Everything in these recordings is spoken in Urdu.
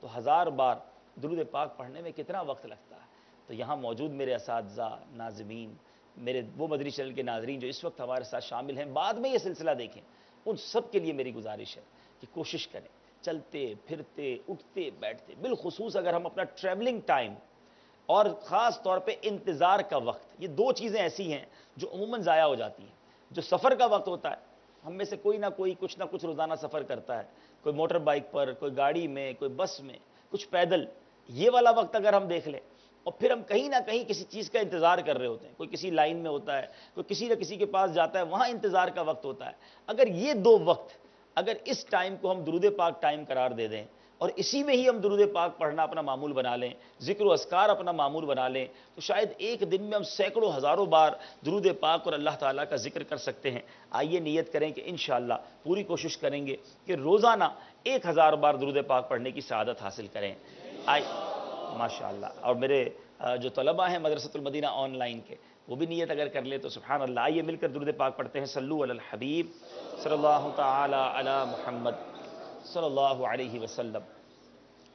تو 1000 بار درود پاک پڑھنے میں کتنا وقت لگتا ہے؟ تو یہاں موجود میرے اساتذہ، ناظمین، میرے وہ مدنی چینل کے ناظرین جو اس وقت ہمارے ساتھ شامل ہیں، بعد میں یہ سلسلہ دیکھیں، ان سب کے لیے میری گزارش ہے کہ کوشش کریں، چلتے پھرتے اٹھتے بیٹھتے، بالخصوص اگر ہم اپنا ٹریولنگ ٹائم اور خاص طور پہ انتظار کا وقت، یہ دو چیزیں ایسی ہیں جو عموماً ضائع ہو جاتی ہیں۔ جو سفر کا وقت ہوتا ہے، ہم میں سے کوئی نہ کوئی کچھ نہ کچھ روزانہ سفر کرتا ہے، کوئی موٹر بائک پر، کوئی گاڑی میں، کوئی بس میں، کچھ پیدل، یہ والا وقت اگر ہم دیکھ لیں، اور پھر ہم کہیں نہ کہیں کسی چیز کا انتظار کر رہے ہوتے ہیں، کوئی کسی لائن میں ہوتا ہے، کوئی کسی نہ کسی کے پاس جاتا ہے، وہاں انتظار کا وقت ہوتا ہے۔ اگر یہ دو وقت، اگر اس ٹائم کو ہم درود پاک ٹائم قرار دے دیں اور اسی میں ہی ہم درود پاک پڑھنا اپنا معمول بنا لیں، ذکر و اذکار اپنا معمول بنا لیں، تو شاید ایک دن میں ہم سینکڑوں ہزاروں بار درود پاک اور اللہ تعالیٰ کا ذکر کر سکتے ہیں۔ آئیے نیت کریں کہ انشاءاللہ پوری کوشش کریں گے کہ روزانہ 1000 بار درود پاک پڑھنے کی سعادت حاصل کریں۔ ماشاءاللہ۔ اور میرے جو طلبہ ہیں مدرسۃ المدینہ آن لائن کے، وہ بھی نیت اگر کر لے تو سبحان اللہ۔ آئیے مل کر درود پاک پڑھتے ہیں۔ صلو علی الحبیب صلی اللہ تعالی علی محمد صلی اللہ علیہ وسلم۔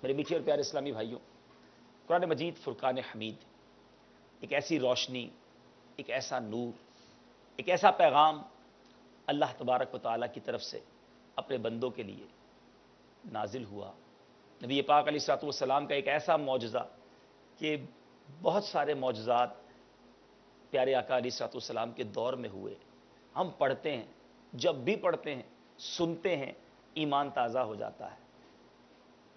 میرے میٹھے اور پیارے اسلامی بھائیوں، قرآن مجید فرقان حمید ایک ایسی روشنی، ایک ایسا نور، ایک ایسا پیغام اللہ تبارک و تعالیٰ کی طرف سے اپنے بندوں کے لیے نازل ہوا۔ نبی پاک علیہ الصلوۃ والسلام کا ایک ایسا معجزہ کہ بہت سارے معجزات پیارے آقا علیہ الصلوۃ والسلام کے دور میں ہوئے، ہم پڑھتے ہیں، جب بھی پڑھتے ہیں، سنتے ہیں، ایمان تازہ ہو جاتا ہے۔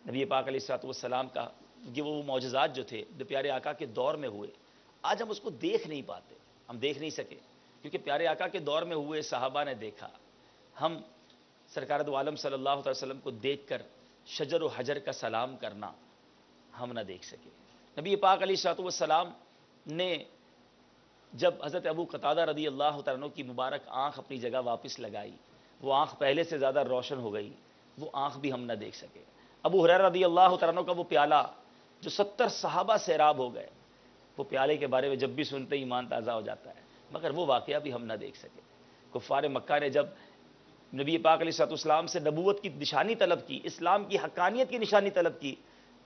نبی پاک علیہ الصلوۃ والسلام کا یہ وہ معجزات جو تھے جو پیارے آقا کے دور میں ہوئے، آج ہم اس کو دیکھ نہیں پاتے، ہم دیکھ نہیں سکے، کیونکہ پیارے آقا کے دور میں ہوئے، صحابہ نے دیکھا، ہم سرکار دو عالم صلی اللہ علیہ وسلم کو دیکھ کر شجر و حجر کا سلام کرنا ہم نہ دیکھ سکے۔ نبی پاک علیہ الصلوۃ والسلام نے جب حضرت ابو قتادہ رضی اللہ تعالیٰ عنہ کی مبارک آنکھ اپنی جگہ واپس لگائی، وہ آنکھ پہلے سے زیادہ روشن ہو گئی، وہ آنکھ بھی ہم نہ دیکھ سکے۔ ابو ہریرہ رضی اللہ تعالیٰ عنہ کا وہ پیالہ جو 70 صحابہ سیراب ہو گئے، وہ پیالے کے بارے میں جب بھی سنتے ایمان تازہ ہو جاتا ہے، مگر وہ واقعہ بھی ہم نہ دیکھ سکے۔ کفار مکہ نے جب نبی پاک علیہ الصلوۃ والسلام سے نبوت کی نشانی طلب کی، اسلام کی حقانیت کی نشانی طلب کی،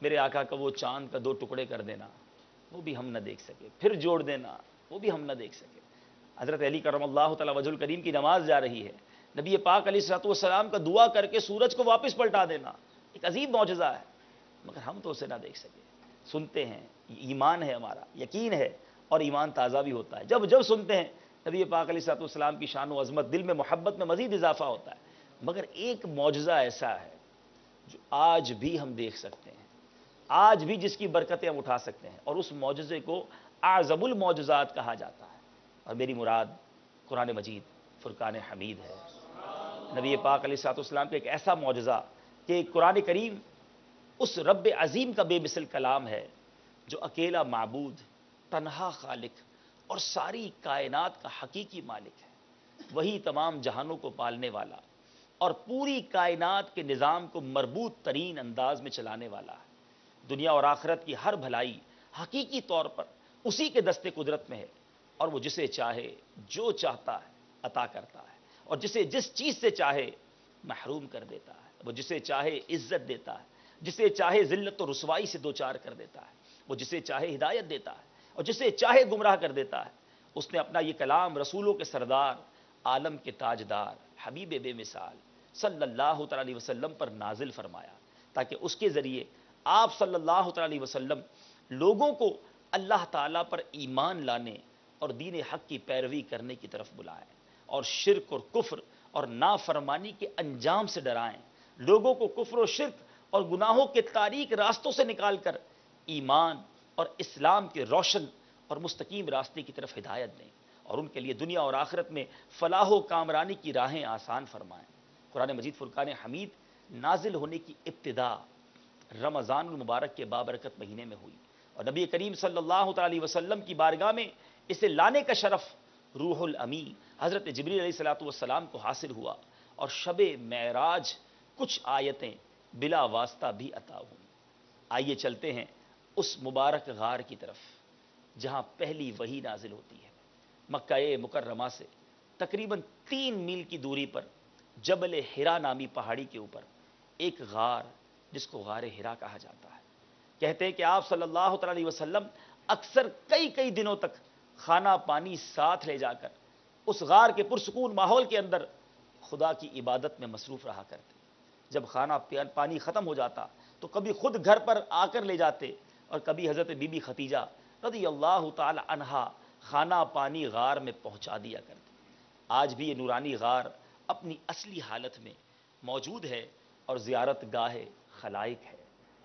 میرے آقا کا وہ چاند کا 2 ٹکڑے کر دینا، وہ بھی ہم نہ دیکھ سکے، پھر جوڑ دینا، وہ بھی ہم نہ دیکھ سکے۔ حضرت علی کرم اللہ تعالی وجہ الکریم کی نماز جا رہی ہے، نبی پاک علیہ الصلوۃ والسلام کا دعا کر کے سورج کو واپس پلٹا دینا، ایک عظیم معجزہ ہے، مگر ہم تو اسے نہ دیکھ سکے۔ سنتے ہیں، ایمان ہے ہمارا، یقین ہے، اور ایمان تازہ بھی ہوتا ہے۔ جب جب سنتے ہیں نبی پاک علیہ الصلوۃ والسلام کی شان و عظمت، دل میں محبت میں مزید اضافہ ہوتا ہے۔ مگر ایک معجزہ ایسا ہے جو آج بھی ہم دیکھ سکتے ہیں، آج بھی جس کی برکتیں ہم اٹھا سکتے ہیں، اور اس معجزے کو اعظم المعجزات کہا جاتا ہے، اور میری مراد قرآن مجید فرقان حمید ہے۔ نبی پاک علیہ الصلوۃ والسلام کا ایک ایسا معجزہ کہ قرآن کریم اس رب عظیم کا بے مثل کلام ہے جو اکیلا معبود، تنہا خالق اور ساری کائنات کا حقیقی مالک ہے۔ وہی تمام جہانوں کو پالنے والا اور پوری کائنات کے نظام کو مربوط ترین انداز میں چلانے والا ہے۔ دنیا اور آخرت کی ہر بھلائی حقیقی طور پر اسی کے دست قدرت میں ہے، اور وہ جسے چاہے جو چاہتا ہے عطا کرتا ہے، اور جسے جس چیز سے چاہے محروم کر دیتا ہے۔ وہ جسے چاہے عزت دیتا ہے، جسے چاہے ذلت و رسوائی سے دوچار کر دیتا ہے، وہ جسے چاہے ہدایت دیتا ہے، اور جسے چاہے گمراہ کر دیتا ہے۔ اس نے اپنا یہ کلام رسولوں کے سردار، عالم کے تاجدار، حبیب بے مثال صلی اللہ تعالی علیہ وسلم پر نازل فرمایا، تاکہ اس کے ذریعے آپ صلی اللہ تعالی علیہ وسلم لوگوں کو اللہ تعالیٰ پر ایمان لانے اور دین حق کی پیروی کرنے کی طرف بلائیں، اور شرک اور کفر اور نافرمانی کے انجام سے ڈرائیں، لوگوں کو کفر و شرک اور گناہوں کے تاریک راستوں سے نکال کر ایمان اور اسلام کے روشن اور مستقیم راستے کی طرف ہدایت دیں، اور ان کے لیے دنیا اور آخرت میں فلاح و کامرانی کی راہیں آسان فرمائیں۔ قرآن مجید فرقان حمید نازل ہونے کی ابتدا رمضان المبارک کے بابرکت مہینے میں ہوئی، اور نبی کریم صلی اللہ تعالی وسلم کی بارگاہ میں اسے لانے کا شرف روح الامین حضرت جبریل علیہ الصلوۃ والسلام کو حاصل ہوا، اور شب معراج کچھ آیتیں بلا واسطہ بھی عطا ہوئیں۔ آئیے چلتے ہیں اس مبارک غار کی طرف جہاں پہلی وحی نازل ہوتی ہے۔ مکہ مکرمہ سے تقریباً 3 میل کی دوری پر جبل حرا نامی پہاڑی کے اوپر ایک غار جس کو غار ہرا کہا جاتا ہے. کہتے ہیں کہ آپ صلی اللہ تعالی علیہ وسلم اکثر کئی دنوں تک کھانا پانی ساتھ لے جا کر اس غار کے پرسکون ماحول کے اندر خدا کی عبادت میں مصروف رہا کرتے. جب کھانا پانی ختم ہو جاتا تو کبھی خود گھر پر آ کر لے جاتے اور کبھی حضرت بی بی ختیجہ رضی اللہ تعالی عنہا کھانا پانی غار میں پہنچا دیا کرتے. آج بھی یہ نورانی غار اپنی اصلی حالت میں موجود ہے اور زیارت گاہ خلائق ہے.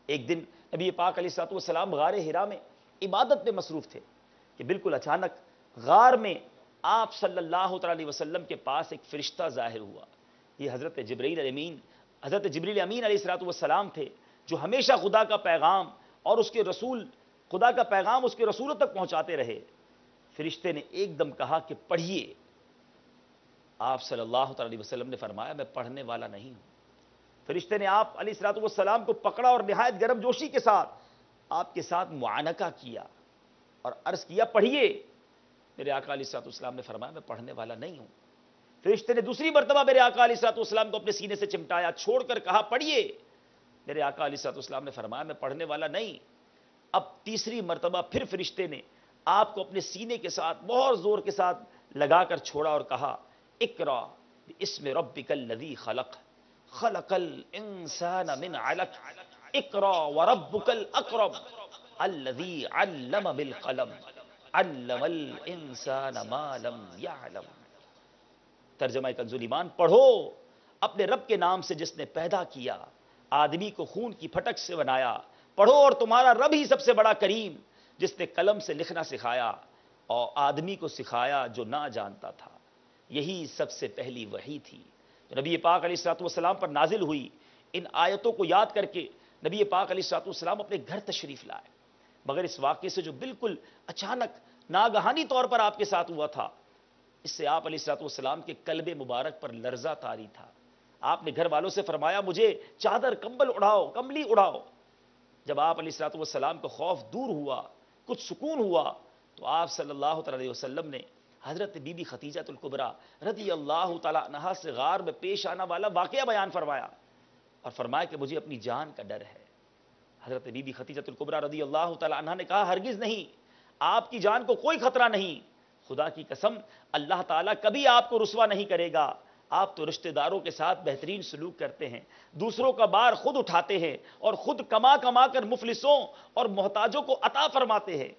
ایک دن نبی پاک علیہ الصلوۃ والسلام غار ہرا میں عبادت میں مصروف تھے کہ بالکل اچانک غار میں آپ صلی اللہ تعالی علیہ وسلم کے پاس ایک فرشتہ ظاہر ہوا. یہ حضرت جبرائیل امین علیہ الصلوۃ والسلام تھے جو ہمیشہ خدا کا پیغام اور اس کے رسول خدا کا پیغام اس کے رسولوں تک پہنچاتے رہے. فرشتے نے ایک دم کہا کہ پڑھیے. آپ صلی اللہ تعالی علیہ وسلم نے فرمایا میں پڑھنے والا نہیں ہوں. فرشتے نے آپ علیہ الصلوۃ والسلام کو پکڑا اور نہایت گرم جوشی کے ساتھ آپ کے ساتھ معانقہ کیا اور عرض کیا پڑھیے. میرے آقا علیہ الصلوۃ والسلام نے فرمایا میں پڑھنے والا نہیں ہوں. فرشتے نے دوسری مرتبہ میرے آقا علیہ الصلوۃ والسلام کو اپنے سینے سے چمٹایا چھوڑ کر کہا پڑھیے. میرے آقا علیہ الصلوۃ والسلام نے فرمایا میں پڑھنے والا نہیں. اب تیسری مرتبہ پھر فرشتے نے آپ کو اپنے سینے کے ساتھ بہت زور کے ساتھ لگا کر چھوڑا اور کہا اقرا باسم ربک الذی خلق خلق الانسان من علق اقرا وربک الاکرم الذی علم بالقلم علم الانسان ما لم يعلم. ترجمہ کنز ایمان پڑھو اپنے رب کے نام سے جس نے پیدا کیا آدمی کو خون کی پھٹک سے بنایا. پڑھو اور تمہارا رب ہی سب سے بڑا کریم جس نے قلم سے لکھنا سکھایا اور آدمی کو سکھایا جو نہ جانتا تھا. یہی سب سے پہلی وحی تھی جو نبی پاک علیہ الصلوۃ والسلام پر نازل ہوئی. ان آیتوں کو یاد کر کے نبی پاک علیہ الصلوۃ والسلام اپنے گھر تشریف لائے. مگر اس واقعے سے جو بالکل اچانک ناگہانی طور پر آپ کے ساتھ ہوا تھا اس سے آپ علیہ الصلوۃ والسلام کے قلب مبارک پر لرزہ طاری تھا. آپ نے گھر والوں سے فرمایا مجھے چادر کمبل اڑاؤ کمبلی اڑاؤ. جب آپ علیہ الصلوۃ والسلام کو خوف دور ہوا کچھ سکون ہوا تو آپ صلی اللہ تعالی علیہ وسلم نے حضرت بی بی ختیجہ الکبریٰ رضی اللہ تعالی عنہا سے غار میں پیش آنا والا واقعہ بیان فرمایا اور فرمایا کہ مجھے اپنی جان کا ڈر ہے. حضرت بی بی ختیجہ الکبریٰ رضی اللہ تعالی عنہا نے کہا ہرگز نہیں, آپ کی جان کو کوئی خطرہ نہیں. خدا کی قسم اللہ تعالیٰ کبھی آپ کو رسوا نہیں کرے گا. آپ تو رشتہ داروں کے ساتھ بہترین سلوک کرتے ہیں, دوسروں کا بار خود اٹھاتے ہیں اور خود کما کر مفلسوں اور محتاجوں کو عطا فرماتے ہیں,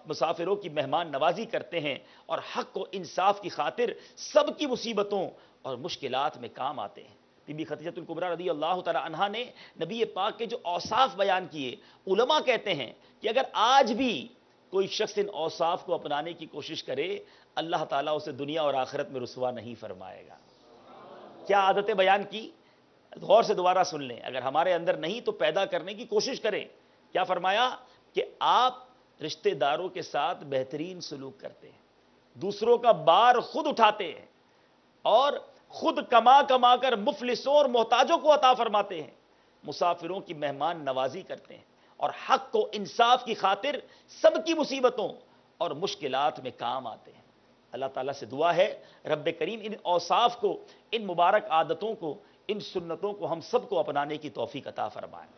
مسافروں کی مہمان نوازی کرتے ہیں اور حق و انصاف کی خاطر سب کی مصیبتوں اور مشکلات میں کام آتے ہیں. بی بی ختیجہ الکبریٰ رضی اللہ تعالی عنہا نے نبی پاک کے جو اوصاف بیان کیے, علماء کہتے ہیں کہ اگر آج بھی کوئی شخص ان اوصاف کو اپنانے کی کوشش کرے اللہ تعالیٰ اسے دنیا اور آخرت میں رسوا نہیں فرمائے گا. کیا عادتیں بیان کی, غور سے دوبارہ سن لیں, اگر ہمارے اندر نہیں تو پیدا کرنے کی کوشش کریں. کیا فرمایا کہ آپ رشتہ داروں کے ساتھ بہترین سلوک کرتے ہیں, دوسروں کا بار خود اٹھاتے ہیں اور خود کما کر مفلسوں اور محتاجوں کو عطا فرماتے ہیں, مسافروں کی مہمان نوازی کرتے ہیں اور حق و انصاف کی خاطر سب کی مصیبتوں اور مشکلات میں کام آتے ہیں. اللہ تعالیٰ سے دعا ہے رب کریم ان اوصاف کو, ان مبارک عادتوں کو, ان سنتوں کو ہم سب کو اپنانے کی توفیق عطا فرمائے.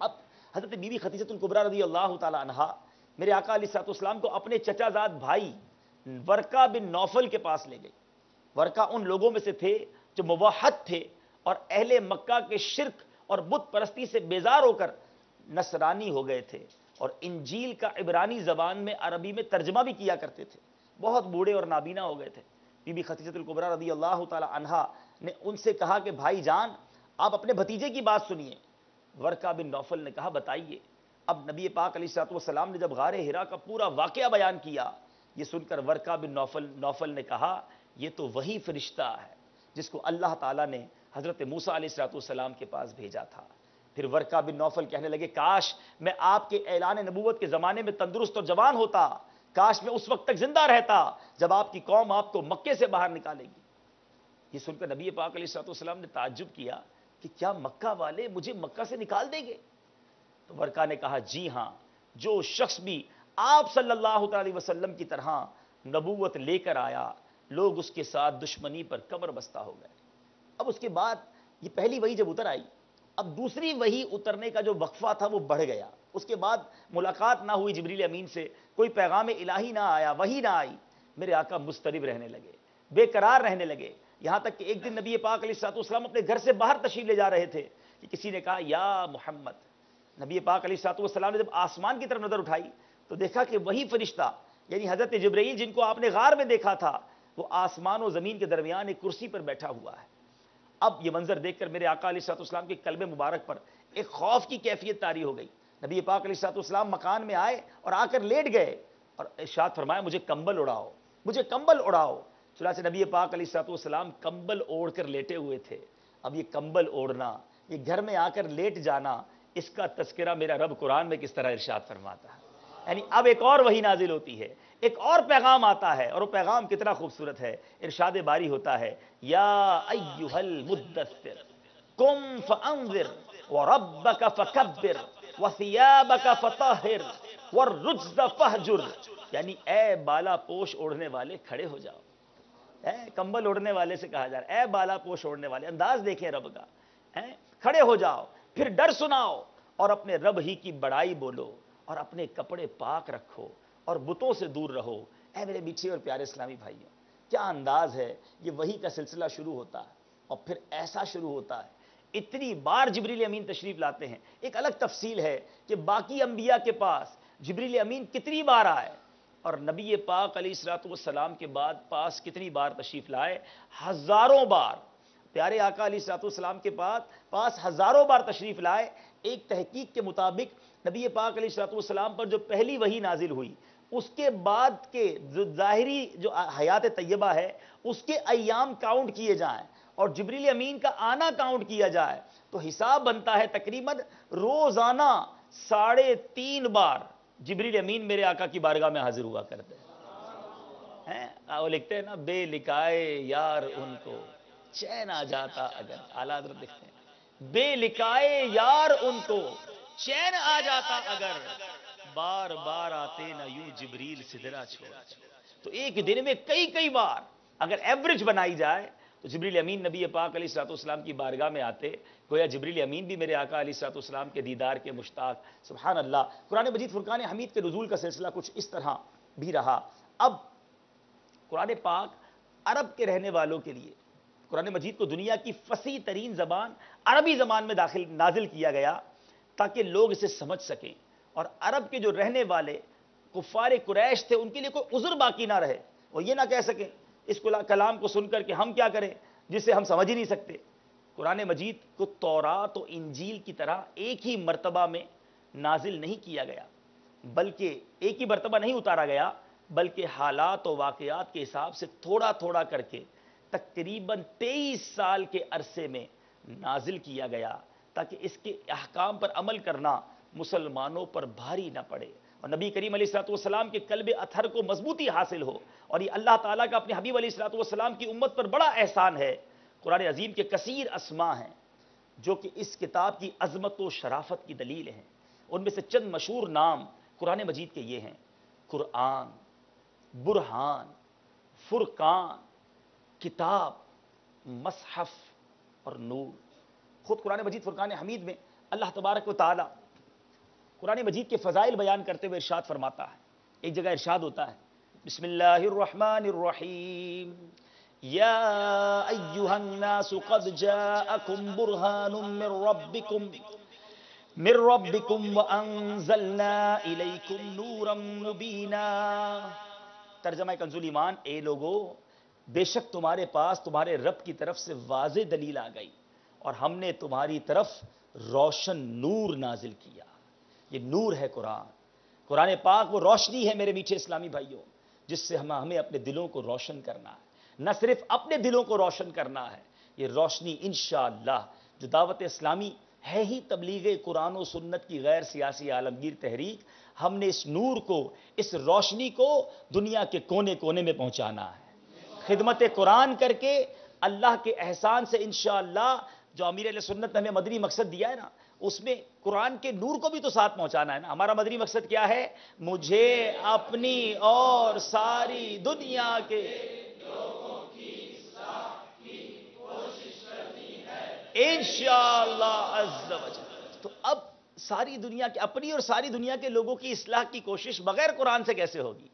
اب حضرت بی بی ختیجہ الکبریٰ رضی اللہ تعالی عنہا میرے آقا علیہ الصلوۃ والسلام کو اپنے چچا زاد بھائی ورقہ بن نوفل کے پاس لے گئی. ورقہ ان لوگوں میں سے تھے جو موحد تھے اور اہل مکہ کے شرک اور بت پرستی سے بیزار ہو کر نصرانی ہو گئے تھے اور انجیل کا عبرانی زبان میں عربی میں ترجمہ بھی کیا کرتے تھے. بہت بوڑھے اور نابینا ہو گئے تھے. بی بی ختیجہ الکبریٰ رضی اللہ تعالی عنہا نے ان سے کہا کہ بھائی جان آپ اپنے بھتیجے کی بات سنیے. ورقہ بن نوفل نے کہا بتائیے. اب نبی پاک علیہ الصلوۃ والسلام نے جب غار ہرا کا پورا واقعہ بیان کیا, یہ سن کر ورقہ بن نوفل نے کہا یہ تو وہی فرشتہ ہے جس کو اللہ تعالیٰ نے حضرت موسیٰ علیہ الصلوۃ والسلام کے پاس بھیجا تھا. پھر ورقہ بن نوفل کہنے لگے کاش میں آپ کے اعلان نبوت کے زمانے میں تندرست اور جوان ہوتا, کاش میں اس وقت تک زندہ رہتا جب آپ کی قوم آپ کو مکے سے باہر نکالے گی. یہ سن کر نبی پاک علیہ الصلوۃ والسلام نے تعجب کیا کہ کیا مکہ والے مجھے مکہ سے نکال دیں گے؟ تو ورقہ نے کہا جی ہاں, جو شخص بھی آپ صلی اللہ علیہ وسلم کی طرح نبوت لے کر آیا لوگ اس کے ساتھ دشمنی پر کمر بستہ ہو گئے. اب اس کے بعد یہ پہلی وحی جب اتر آئی، اب دوسری وحی اترنے کا جو وقفہ تھا وہ بڑھ گیا، اس کے بعد ملاقات نہ ہوئی جبریل امین سے، کوئی پیغام الہی نہ آیا، وحی نہ آئی، میرے آقا مضطرب رہنے لگے، بے قرار رہنے لگے، یہاں تک کہ ایک دن نبی پاک علیہ الصلوۃ والسلام اپنے گھر سے باہر تشریف لے جا رہے تھے کہ کسی نے کہا یا محمد. نبی پاک علیہ الصلوۃ والسلام نے جب آسمان کی طرف نظر اٹھائی تو دیکھا کہ وہی فرشتہ یعنی حضرت جبرائیل جن کو آپ نے غار میں دیکھا تھا وہ آسمان و زمین کے درمیان ایک کرسی پر بیٹھا ہوا ہے. اب یہ منظر دیکھ کر میرے آقا علیہ الصلوۃ والسلام کے قلب مبارک پر ایک خوف کی کیفیت طاری ہو گئی. نبی پاک علیہ الصلوۃ والسلام مکان میں آئے اور آ کر لیٹ گئے اور ارشاد فرمایا مجھے کمبل اڑاؤ، مجھے کمبل اڑاؤ. چنانچہ نبی پاک علیہ الصلوۃ والسلام کمبل اوڑھ کر لیٹے ہوئے تھے. اب یہ کمبل اوڑھنا، یہ گھر میں آ کر لیٹ جانا، اس کا تذکرہ میرا رب قرآن میں کس طرح ارشاد فرماتا ہے. یعنی اب ایک اور وحی نازل ہوتی ہے، ایک اور پیغام آتا ہے، اور وہ پیغام کتنا خوبصورت ہے. ارشاد باری ہوتا ہے یا ایھا المدثر قم فانذر وربک فکبر وثیابک فطہر والرجز فہجر. یعنی اے بالا پوش اوڑھنے والے کھڑے ہو جاؤ. کمبل اوڑھنے والے سے کہا جا رہا ہے اے بالا پوش اوڑھنے والے، انداز دیکھیں رب کا، کھڑے ہو جاؤ، پھر ڈر سناؤ اور اپنے رب ہی کی بڑائی بولو اور اپنے کپڑے پاک رکھو اور بتوں سے دور رہو. اے میرے میٹھے اور پیارے اسلامی بھائیوں، کیا انداز ہے. یہ وحی کا سلسلہ شروع ہوتا ہے اور پھر ایسا شروع ہوتا ہے، اتنی بار جبریل امین تشریف لاتے ہیں. ایک الگ تفصیل ہے کہ باقی انبیاء کے پاس جبریل امین کتنی بار آئے اور نبی پاک علیہ الصلوۃ والسلام کے بعد پاس کتنی بار تشریف لائے. ہزاروں بار. پیارے آقا علیہ الصلوۃ والسلام کے پاس ہزاروں بار تشریف لائے. ایک تحقیق کے مطابق نبی پاک علیہ الصلوۃ والسلام پر جو پہلی وحی نازل ہوئی اس کے بعد کے جو ظاہری جو حیات طیبہ ہے اس کے ایام کاؤنٹ کیے جائیں اور جبریل امین کا آنا کاؤنٹ کیا جائے تو حساب بنتا ہے تقریباً روزانہ 3.5 بار جبریل امین میرے آقا کی بارگاہ میں حاضر ہوا کرتے ہیں. وہ لکھتے ہیں نا بے لکھائے یار ان کو چین آ جاتا اگر. اعلیٰ حضرت لکھتے ہیں بے لکھائے یار ان کو چین آ جاتا اگر بار بار آتے نہ یوں جبریل سدرا چھوڑ. تو ایک دن میں کئی بار اگر ایوریج بنائی جائے تو جبریل امین نبی پاک علیہ الصلوۃ والسلام کی بارگاہ میں آتے. گویا جبریل امین بھی میرے آقا علیہ الصلوۃ والسلام کے دیدار کے مشتاق. سبحان اللہ. قرآن مجید فرقان حمید کے نزول کا سلسلہ کچھ اس طرح بھی رہا. اب قرآن پاک عرب کے رہنے والوں کے لیے قرآن مجید کو دنیا کی فصیح ترین زبان عربی زبان میں نازل کیا گیا تاکہ لوگ اسے سمجھ سکیں اور عرب کے جو رہنے والے کفار قریش تھے ان کے لیے کوئی عذر باقی نہ رہے. وہ یہ نہ کہہ سکیں اس کلام کو سن کر کہ ہم کیا کریں جسے ہم سمجھ ہی نہیں سکتے. قرآن مجید کو تورات و انجیل کی طرح ایک ہی مرتبہ میں نازل نہیں کیا گیا بلکہ ایک ہی مرتبہ نہیں اتارا گیا بلکہ حالات و واقعات کے حساب سے تھوڑا تھوڑا کر کے تقریباً 23 سال کے عرصے میں نازل کیا گیا تاکہ اس کے احکام پر عمل کرنا مسلمانوں پر بھاری نہ پڑے اور نبی کریم علیہ الصلوۃ والسلام کے قلب اطہر کو مضبوطی حاصل ہو. اور یہ اللہ تعالیٰ کا اپنے حبیب علیہ الصلوۃ والسلام کی امت پر بڑا احسان ہے. قرآن عظیم کے کثیر اسماء ہیں جو کہ اس کتاب کی عظمت و شرافت کی دلیل ہیں. ان میں سے چند مشہور نام قرآن مجید کے یہ ہیں: قرآن، برہان، فرقان، کتاب، مصحف اور نور. خود قرآن مجید فرقان حمید میں اللہ تبارک و تعالی قرآن مجید کے فضائل بیان کرتے ہوئے ارشاد فرماتا ہے. ایک جگہ ارشاد ہوتا ہے بسم اللہ الرحمن الرحیم یا ایھا الناس قد جاءکم برہان من ربکم وانزلنا الیکم نورا مبینا. ترجمہ کنز ایمان: اے لوگو، بے شک تمہارے پاس تمہارے رب کی طرف سے واضح دلیل آ گئی اور ہم نے تمہاری طرف روشن نور نازل کیا. یہ نور ہے قرآن. قرآن پاک وہ روشنی ہے میرے میٹھے اسلامی بھائیوں جس سے ہمیں اپنے دلوں کو روشن کرنا ہے. نہ صرف اپنے دلوں کو روشن کرنا ہے، یہ روشنی انشاءاللہ جو دعوت اسلامی ہے ہی تبلیغ قرآن و سنت کی غیر سیاسی عالمگیر تحریک، ہم نے اس نور کو، اس روشنی کو دنیا کے کونے کونے میں پہنچانا ہے. خدمت قرآن کر کے اللہ کے احسان سے انشاءاللہ جو امیر اہل سنت نے ہمیں مدنی مقصد دیا ہے نا، اس میں قرآن کے نور کو بھی تو ساتھ پہنچانا ہے نا. ہمارا مدنی مقصد کیا ہے؟ مجھے اپنی اور ساری دنیا کے انشاءاللہ عز و جل۔ تو اب ساری دنیا کے، اپنی اور ساری دنیا کے لوگوں کی اصلاح کی کوشش بغیر قرآن سے کیسے ہوگی؟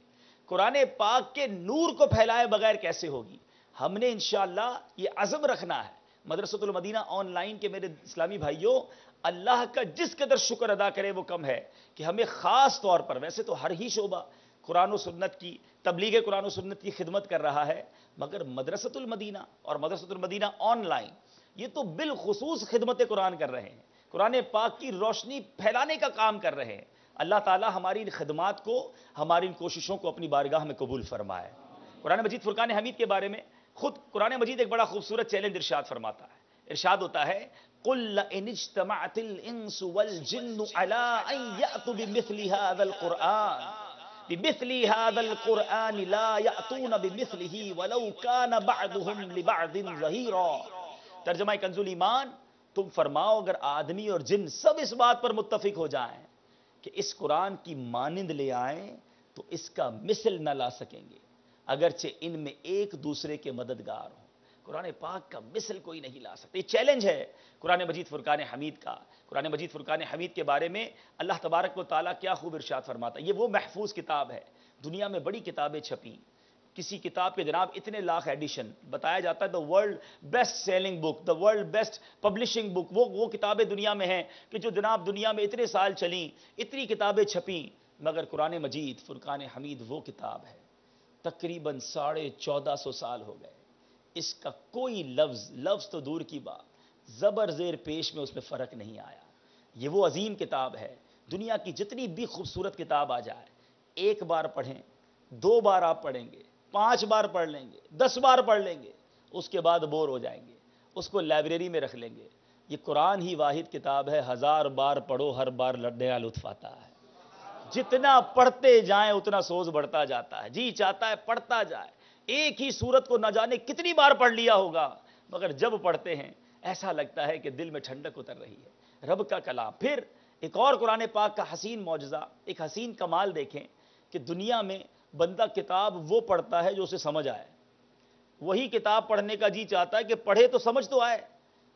قرآن پاک کے نور کو پھیلائے بغیر کیسے ہوگی؟ ہم نے انشاءاللہ یہ عزم رکھنا ہے۔ مدرسۃ المدینہ آن لائن کے میرے اسلامی بھائیوں، اللہ کا جس قدر شکر ادا کرے وہ کم ہے کہ ہمیں خاص طور پر، ویسے تو ہر ہی شعبہ قرآن و سنت کی تبلیغ قرآن و سنت کی خدمت کر رہا ہے، مگر مدرسۃ المدینہ اور مدرسۃ المدینہ آن لائن یہ تو بالخصوص خدمت قرآن کر رہے ہیں، قرآن پاک کی روشنی پھیلانے کا کام کر رہے ہیں۔ اللہ تعالی ہماری ان خدمات کو، ہماری ان کوششوں کو اپنی بارگاہ میں قبول فرمائے۔ قرآن مجید فرقان حمید کے بارے میں خود قرآن مجید ایک بڑا خوبصورت چیلنج ارشاد فرماتا ہے۔ ارشاد ہوتا ہے قُلْ لَئِنِ اجْتَمَعَتِ الْإِنسُ وَالْجِنُّ عَلَىٰ أَن يَأْتُوا بِمِثْلِ هَٰذَا الْقُرْآنِ لَا يَأْتُونَ بِمِثْلِهِ وَلَوْ كَانَ بَعْضُهُمْ لِبَعْضٍ ظَهِيرًا۔ ترجمہ کنز ایمان، تم فرماؤ اگر آدمی اور جن سب اس بات پر متفق ہو جائیں کہ اس قرآن کی مانند لے آئیں تو اس کا مثل نہ لا سکیں گے، اگرچہ ان میں ایک دوسرے کے مددگار ہوں۔ قرآن پاک کا مثل کوئی نہیں لا سکتے۔ یہ چیلنج ہے قرآن مجید فرقان حمید کا۔ قرآن مجید فرقان حمید کے بارے میں اللہ تبارک و تعالیٰ کیا خوب ارشاد فرماتا ہے۔ یہ وہ محفوظ کتاب ہے، دنیا میں بڑی کتابیں چھپیں، کسی کتاب کے جناب اتنے لاکھ ایڈیشن، بتایا جاتا ہے the world best selling book, the world best publishing book, وہ کتابیں دنیا میں ہیں کہ جو جناب دنیا میں اتنے سال چلیں، اتنی کتابیں چھپیں، مگر قرآن مجید فرقان حمید وہ کتاب ہے تقریباً 1450 سال ہو گئے، اس کا کوئی لفظ تو دور کی بات، زبر زیر پیش میں اس میں فرق نہیں آیا۔ یہ وہ عظیم کتاب ہے، دنیا کی جتنی بھی خوبصورت کتاب آ جائے، ایک بار پڑھیں، 2 بار آپ پڑھیں گے، 5 بار پڑھ لیں گے، 10 بار پڑھ لیں گے، اس کے بعد بور ہو جائیں گے، اس کو لائبریری میں رکھ لیں گے۔ یہ قرآن ہی واحد کتاب ہے، 1000 بار پڑھو ہر بار نیا لطف آتا ہے، جتنا پڑھتے جائیں اتنا سوز بڑھتا جاتا ہے، جی چاہتا ہے پڑھتا جائے۔ ایک ہی سورت کو نہ جانے کتنی بار پڑھ لیا ہوگا، مگر جب پڑھتے ہیں ایسا لگتا ہے کہ دل میں ٹھنڈک اتر رہی ہے، رب کا کلام۔ پھر ایک اور قرآن پاک کا حسین معجزہ، ایک حسین کمال دیکھیں کہ دنیا میں بندہ کتاب وہ پڑھتا ہے جو اسے سمجھ آئے، وہی کتاب پڑھنے کا جی چاہتا ہے کہ پڑھے تو سمجھ تو آئے،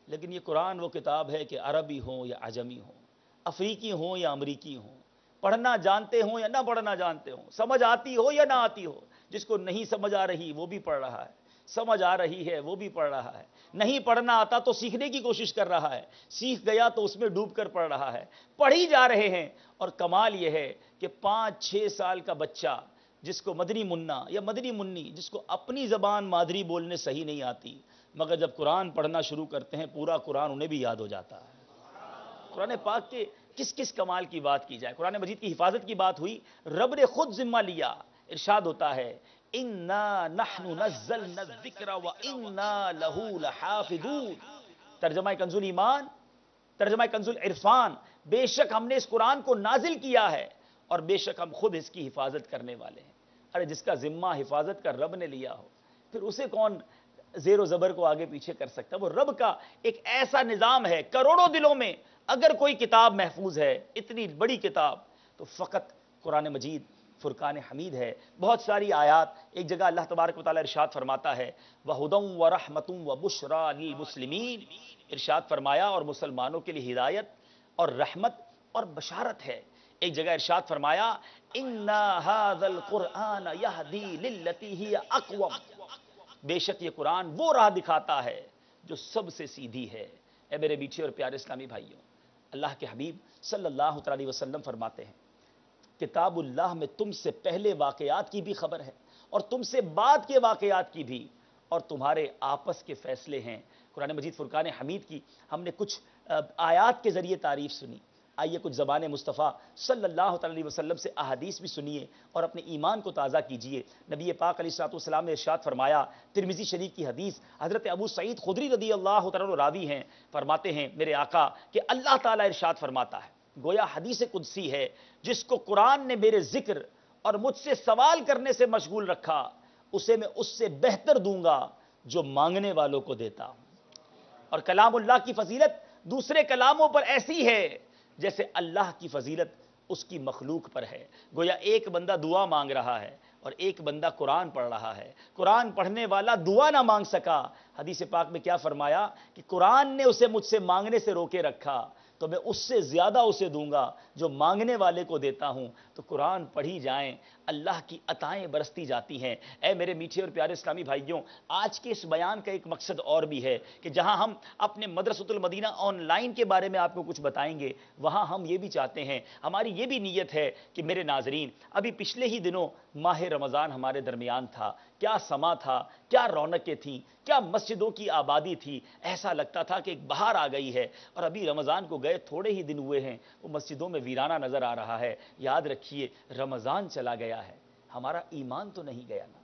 لیکن یہ قرآن وہ کتاب ہے کہ عربی ہوں یا عجمی ہوں، افریقی ہوں یا امریکی ہوں، پڑھنا جانتے ہوں یا نہ پڑھنا جانتے ہوں، سمجھ آتی ہو یا نہ آتی ہو، جس کو نہیں سمجھ آ رہی وہ بھی پڑھ رہا ہے، سمجھ آ رہی ہے وہ بھی پڑھ رہا ہے، نہیں پڑھنا آتا تو سیکھنے کی کوشش کر رہا ہے، سیکھ گیا تو اس میں ڈوب کر پڑھ رہا ہے، پڑھی جا رہے ہیں۔ اور کمال یہ ہے کہ 5-6 سال کا بچہ جس کو مدنی منا یا مدنی منی، جس کو اپنی زبان مادری بولنے صحیح نہیں آتی، مگر جب قرآن پڑھنا شروع کرتے ہیں پورا قرآن انہیں بھی یاد ہو جاتا ہے۔ قرآن پاک کے کس کمال کی بات کی جائے۔ قرآن مجید کی حفاظت کی بات ہوئی، رب نے خود ذمہ لیا، ارشاد ہوتا ہے اِنَّا نَحْنُ نَزَّلْنَا الذِّكْرَ وَإِنَّا لَهُ لَحَافِظُونَ۔ ترجمہ کنز ایمان، ترجمہ کنز العرفان، بے شک ہم نے اس قرآن کو نازل کیا ہے اور بے شک ہم خود اس کی حفاظت کرنے والے ہیں۔ ارے جس کا ذمہ حفاظت کا رب نے لیا ہو، پھر اسے کون زیر و زبر کو آگے پیچھے کر سکتا؟ وہ رب کا ایک ایسا نظام ہے، کروڑوں دلوں میں اگر کوئی کتاب محفوظ ہے، اتنی بڑی کتاب، تو فقط قرآن مجید فرقان حمید ہے۔ بہت ساری آیات، ایک جگہ اللہ تبارک و تعالیٰ ارشاد فرماتا ہے وَهُدًى وَرَحْمَةٌ وَبُشْرَىٰ لِلْمُسْلِمِينَ، ارشاد فرمایا اور مسلمانوں کے لیے ہدایت اور رحمت اور بشارت ہے۔ ایک جگہ ارشاد فرمایا إِنَّا هَذَا الْقُرْآنَ يَهْدِي لِلَّتِي هِيَ أَقْوَمُ، بے شک یہ قرآن وہ راہ دکھاتا ہے جو سب سے سیدھی ہے۔ اے میرے میٹھے اور پیارے اسلامی بھائیوں، اللہ کے حبیب صلی اللہ علیہ وسلم فرماتے ہیں کتاب اللہ میں تم سے پہلے واقعات کی بھی خبر ہے اور تم سے بعد کے واقعات کی بھی، اور تمہارے آپس کے فیصلے ہیں۔ قرآن مجید فرقان حمید کی ہم نے کچھ آیات کے ذریعے تعریف سنی، آئیے کچھ زبان مصطفیٰ صلی اللہ علیہ وسلم سے احادیث بھی سنیے اور اپنے ایمان کو تازہ کیجئے۔ نبی پاک علیہ الصلوۃ والسلام نے ارشاد فرمایا، ترمذی شریف کی حدیث، حضرت ابو سعید خدری رضی اللہ تعالیٰ راوی ہیں، فرماتے ہیں میرے آقا کہ اللہ تعالیٰ ارشاد فرماتا ہے، گویا حدیث قدسی ہے، جس کو قرآن نے میرے ذکر اور مجھ سے سوال کرنے سے مشغول رکھا، اسے میں اس سے بہتر دوں گا جو مانگنے والوں کو دیتا ہوں۔ اور کلام اللہ کی فضیلت دوسرے کلاموں پر ایسی ہے جیسے اللہ کی فضیلت اس کی مخلوق پر ہے۔ گویا ایک بندہ دعا مانگ رہا ہے، اور ایک بندہ قرآن پڑھ رہا ہے، قرآن پڑھنے والا دعا نہ مانگ سکا، حدیث پاک میں کیا فرمایا کہ قرآن نے اسے مجھ سے مانگنے سے روکے رکھا تو میں اس سے زیادہ اسے دوں گا جو مانگنے والے کو دیتا ہوں۔ تو قرآن پڑھی جائیں، اللہ کی عطائیں برستی جاتی ہیں۔ اے میرے میٹھے اور پیارے اسلامی بھائیوں، آج کے اس بیان کا ایک مقصد اور بھی ہے کہ جہاں ہم اپنے مدرسۃ المدینہ آن لائن کے بارے میں آپ کو کچھ بتائیں گے، وہاں ہم یہ بھی چاہتے ہیں، ہماری یہ بھی نیت ہے کہ میرے ناظرین، ابھی پچھلے ہی دنوں ماہ رمضان ہمارے درمیان تھا، کیا سما تھا، کیا رونقیں تھیں، کیا مسجدوں کی آبادی تھی، ایسا لگتا تھا کہ ایک بہار آ گئی ہے، اور ابھی رمضان کو گئے تھوڑے ہی دن ہوئے ہیں، وہ مسجدوں میں ویرانہ نظر آ رہا ہے۔ یاد رکھیے رمضان چلا گیا ہے، ہمارا ایمان تو نہیں گیا نا،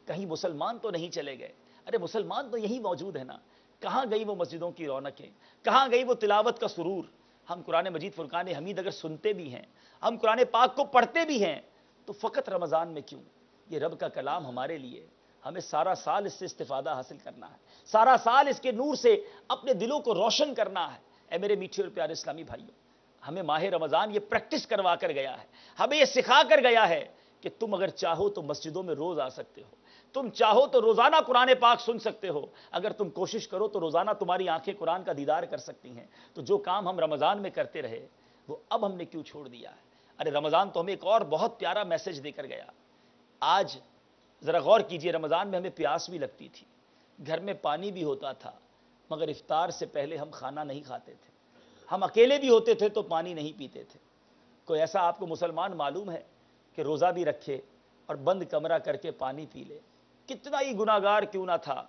کہیں مسلمان تو نہیں چلے گئے، ارے مسلمان تو یہی موجود ہے نا، کہاں گئی وہ مسجدوں کی رونقیں، کہاں گئی وہ تلاوت کا سرور؟ ہم قرآن مجید فرقان حمید اگر سنتے بھی ہیں، ہم قرآن پاک کو پڑھتے بھی ہیں، تو فقط رمضان میں کیوں؟ یہ رب کا کلام ہمارے لیے، ہمیں سارا سال اس سے استفادہ حاصل کرنا ہے، سارا سال اس کے نور سے اپنے دلوں کو روشن کرنا ہے۔ اے میرے میٹھے اور پیارے اسلامی بھائیوں، ہمیں ماہ رمضان یہ پریکٹس کروا کر گیا ہے، ہمیں یہ سکھا کر گیا ہے کہ تم اگر چاہو تو مسجدوں میں روز آ سکتے ہو، تم چاہو تو روزانہ قرآن پاک سن سکتے ہو، اگر تم کوشش کرو تو روزانہ تمہاری آنکھیں قرآن کا دیدار کر سکتی ہیں۔ تو جو کام ہم رمضان میں کرتے رہے وہ اب ہم نے کیوں چھوڑ دیا ہے؟ ارے رمضان تو ہمیں ایک اور بہت پیارا میسج دے کر گیا۔ آج ذرا غور کیجئے، رمضان میں ہمیں پیاس بھی لگتی تھی، گھر میں پانی بھی ہوتا تھا، مگر افطار سے پہلے ہم کھانا نہیں کھاتے تھے، ہم اکیلے بھی ہوتے تھے تو پانی نہیں پیتے تھے۔ کوئی ایسا آپ کو مسلمان معلوم ہے کہ روزہ بھی رکھے اور بند کمرہ کر کے پانی پی لے؟ کتنا ہی گناہگار کیوں نہ تھا،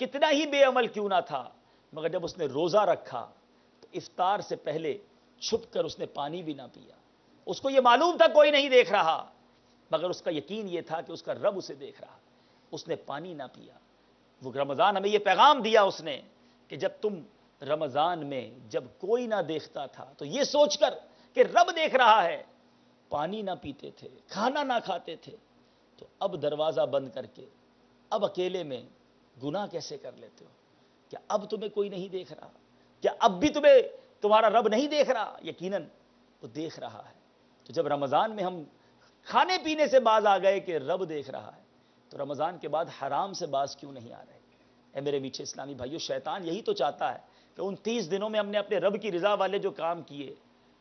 کتنا ہی بے عمل کیوں نہ تھا، مگر جب اس نے روزہ رکھا تو افطار سے پہلے چھپ کر اس نے پانی بھی نہ پیا۔ اس کو یہ معلوم تھا کوئی نہیں دیکھ رہا، مگر اس کا یقین یہ تھا کہ اس کا رب اسے دیکھ رہا، اس نے پانی نہ پیا۔ وہ رمضان ہمیں یہ پیغام دیا اس نے کہ جب تم رمضان میں جب کوئی نہ دیکھتا تھا تو یہ سوچ کر کہ رب دیکھ رہا ہے، پانی نہ پیتے تھے، کھانا نہ کھاتے تھے، تو اب دروازہ بند کر کے اب اکیلے میں گناہ کیسے کر لیتے ہو؟ کیا اب تمہیں کوئی نہیں دیکھ رہا؟ کیا اب بھی تمہیں تمہارا رب نہیں دیکھ رہا؟ یقیناً وہ دیکھ رہا ہے۔ تو جب رمضان میں ہم کھانے پینے سے باز آ گئے کہ رب دیکھ رہا ہے، تو رمضان کے بعد حرام سے باز کیوں نہیں آ رہے؟ اے میرے میٹھے اسلامی بھائیو، شیطان یہی تو چاہتا ہے کہ ان 30 دنوں میں ہم نے اپنے رب کی رضا والے جو کام کیے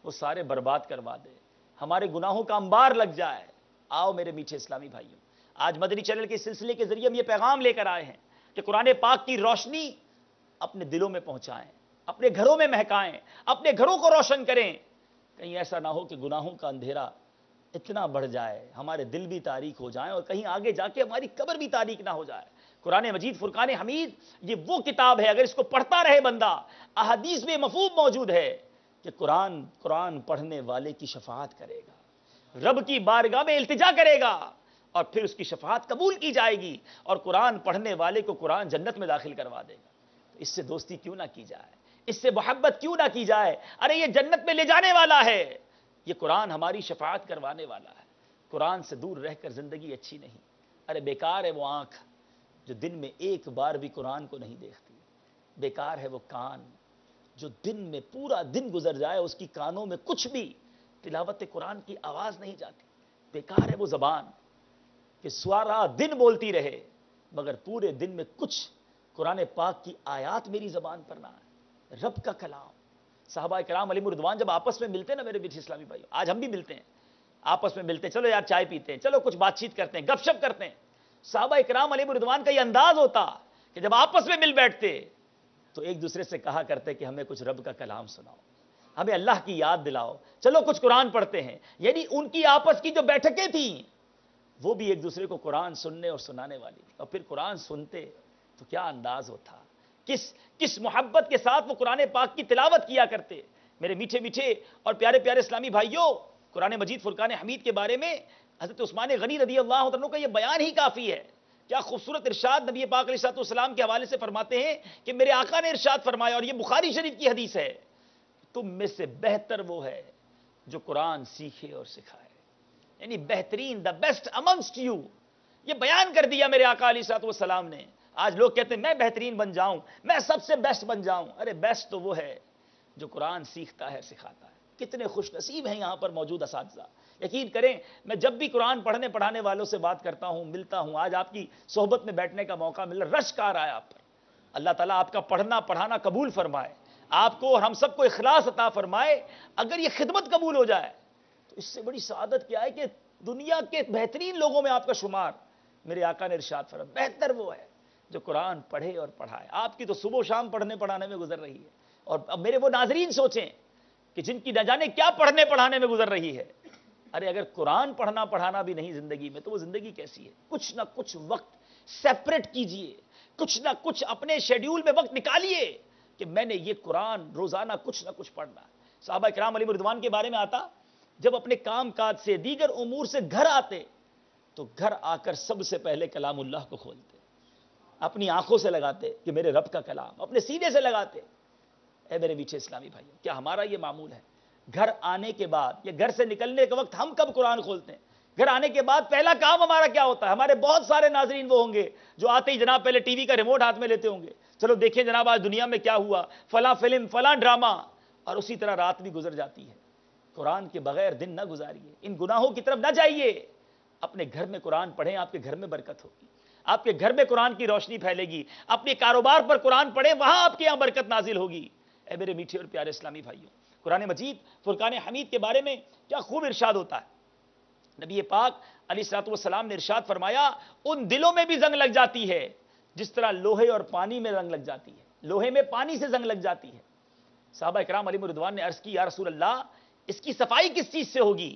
وہ سارے برباد کروا دے، ہمارے گناہوں کا انبار لگ جائے۔ آؤ میرے میٹھے اسلامی بھائیوں، آج مدنی چینل کے سلسلے کے ذریعے ہم یہ پیغام لے کر آئے ہیں کہ قرآن پاک کی روشنی اپنے دلوں میں پہنچائیں، اپنے گھروں میں مہکائیں، اپنے گھروں کو روشن کریں۔ کہیں ایسا نہ ہو کہ گناہوں کا اندھیرا اتنا بڑھ جائے، ہمارے دل بھی تاریک ہو جائیں، اور کہیں آگے جا کے ہماری قبر بھی تاریک نہ ہو جائے۔ قرآن مجید فرقان حمید یہ وہ کتاب ہے، اگر اس کو پڑھتا رہے بندہ، احادیث میں مفہوم موجود ہے کہ قرآن پڑھنے والے کی شفاعت کرے گا، رب کی بارگاہ میں التجا کرے گا، اور پھر اس کی شفاعت قبول کی جائے گی، اور قرآن پڑھنے والے کو قرآن جنت میں داخل کروا دے گا۔ اس سے دوستی کیوں نہ کی جائے، اس سے محبت کیوں نہ کی جائے؟ ارے یہ جنت میں لے جانے والا ہے، یہ قرآن ہماری شفاعت کروانے والا ہے۔ قرآن سے دور رہ کر زندگی اچھی نہیں۔ ارے بیکار ہے وہ آنکھ جو دن میں ایک بار بھی قرآن کو نہیں دیکھتی، بیکار ہے وہ کان جو دن میں پورا دن گزر جائے اس کی کانوں میں کچھ بھی تلاوت قرآن کی آواز نہیں جاتی، بیکار ہے وہ زبان کہ سارا دن بولتی رہے مگر پورے دن میں کچھ قرآن پاک کی آیات میری زبان پر نہ آئے۔ رب کا کلام، صحابہ کرام علیہم رضوان جب آپس میں ملتے ہیں نا میرے میٹھے اسلامی بھائیو، آج ہم بھی ملتے ہیں، آپس میں ملتے ہیں، چلو یار چائے پیتے ہیں، چلو کچھ بات چیت کرتے ہیں، گپ شپ کرتے ہیں۔ صحابہ کرام علیہم رضوان کا یہ انداز ہوتا کہ جب آپس میں مل بیٹھتے تو ایک دوسرے سے کہا کرتے کہ ہمیں کچھ رب کا کلام سناؤ، ہمیں اللہ کی یاد دلاؤ، چلو کچھ قرآن پڑھتے ہیں۔ یعنی ان کی آپس کی جو بیٹھکیں تھیں وہ بھی ایک دوسرے کو قرآن سننے اور سنانے والی تھی، اور پھر قرآن سنتے تو کیا انداز ہوتا، کس محبت کے ساتھ وہ قرآن پاک کی تلاوت کیا کرتے۔ میرے میٹھے میٹھے اور پیارے پیارے اسلامی بھائیوں، قرآن مجید فرقان حمید کے بارے میں حضرت عثمان غنی رضی اللہ عنہ کا یہ بیان ہی کافی ہے۔ کیا خوبصورت ارشاد نبی پاک علیہ السلام کے حوالے سے فرماتے ہیں کہ میرے آقا نے ارشاد فرمایا، اور یہ بخاری شریف کی حدیث ہے، تم میں سے بہتر وہ ہے جو قرآن سیکھے اور سکھائے، یعنی بہترین، دا بیسٹ امنگسٹ یو، یہ بیان کر دیا میرے آقا علیہ السلام نے۔ آج لوگ کہتے ہیں میں بہترین بن جاؤں، میں سب سے بیسٹ بن جاؤں۔ ارے بیسٹ تو وہ ہے جو قرآن سیکھتا ہے، سکھاتا ہے۔ کتنے خوش نصیب ہیں یہاں پر موجود اساتذہ. یقین کریں میں جب بھی قرآن پڑھنے پڑھانے والوں سے بات کرتا ہوں, ملتا ہوں, آج آپ کی صحبت میں بیٹھنے کا موقع مل رہا, رشک آ رہا ہے آپ پر. اللہ تعالیٰ آپ کا پڑھنا پڑھانا قبول فرمائے, آپ کو اور ہم سب کو اخلاص عطا فرمائے. اگر یہ خدمت قبول ہو جائے تو اس سے بڑی سعادت کیا ہے کہ دنیا کے بہترین لوگوں میں آپ کا شمار. میرے آقا نے ارشاد فرمایا بہتر وہ ہے جو قرآن پڑھے اور پڑھائے. آپ کی تو صبح و شام پڑھنے پڑھانے میں گزر رہی ہے, اور اب میرے وہ ناظرین سوچیں کہ جن کی نہ جانے کیا پڑھنے پڑھانے میں گزر رہی ہے. ارے اگر قرآن پڑھنا پڑھانا بھی نہیں زندگی میں تو وہ زندگی کیسی ہے؟ کچھ نہ کچھ وقت سیپریٹ کیجئے, کچھ نہ کچھ اپنے شیڈیول میں وقت نکالیے کہ میں نے یہ قرآن روزانہ کچھ نہ کچھ پڑھنا ہے. صحابہ کرام علیہ رضوان کے بارے میں آتا, جب اپنے کام کاج سے دیگر امور سے گھر آتے تو گھر آ کر سب سے پہلے کلام اللہ کو کھولتے, اپنی آنکھوں سے لگاتے کہ میرے رب کا کلام, اپنے سینے سے لگاتے. اے میرے میٹھے اسلامی بھائیو, کیا ہمارا یہ معمول ہے؟ گھر آنے کے بعد یا گھر سے نکلنے کے وقت ہم کب قرآن کھولتے ہیں؟ گھر آنے کے بعد پہلا کام ہمارا کیا ہوتا ہے؟ ہمارے بہت سارے ناظرین وہ ہوں گے جو آتے ہی جناب پہلے ٹی وی کا ریموٹ ہاتھ میں لیتے ہوں گے, چلو دیکھیں جناب آج دنیا میں کیا ہوا, فلاں فلم فلاں ڈرامہ, اور اسی طرح رات بھی گزر جاتی ہے. قرآن کے بغیر دن نہ گزاریے, ان گناہوں کی طرف نہ جائیے. اپنے گھر میں قرآن پڑھیں, آپ کے گھر میں برکت ہوگی, آپ کے گھر میں قرآن کی روشنی پھیلے گی. اپنے کاروبار پر قرآن پڑھیں, وہاں آپ کے یہاں برکت نازل ہوگی. اے میرے میٹھے اور پیارے اسلامی بھائیوں, قرآن مجید فرقان حمید کے بارے میں کیا خوب ارشاد ہوتا ہے. نبی پاک علیہ الصلوۃ والسلام نے ارشاد فرمایا ان دلوں میں بھی زنگ لگ جاتی ہے جس طرح لوہے اور پانی میں زنگ لگ جاتی ہے, لوہے میں پانی سے زنگ لگ جاتی ہے. صحابہ کرام علیہ رضوان نے عرض کی یا رسول اللہ اس کی صفائی کس چیز سے ہوگی؟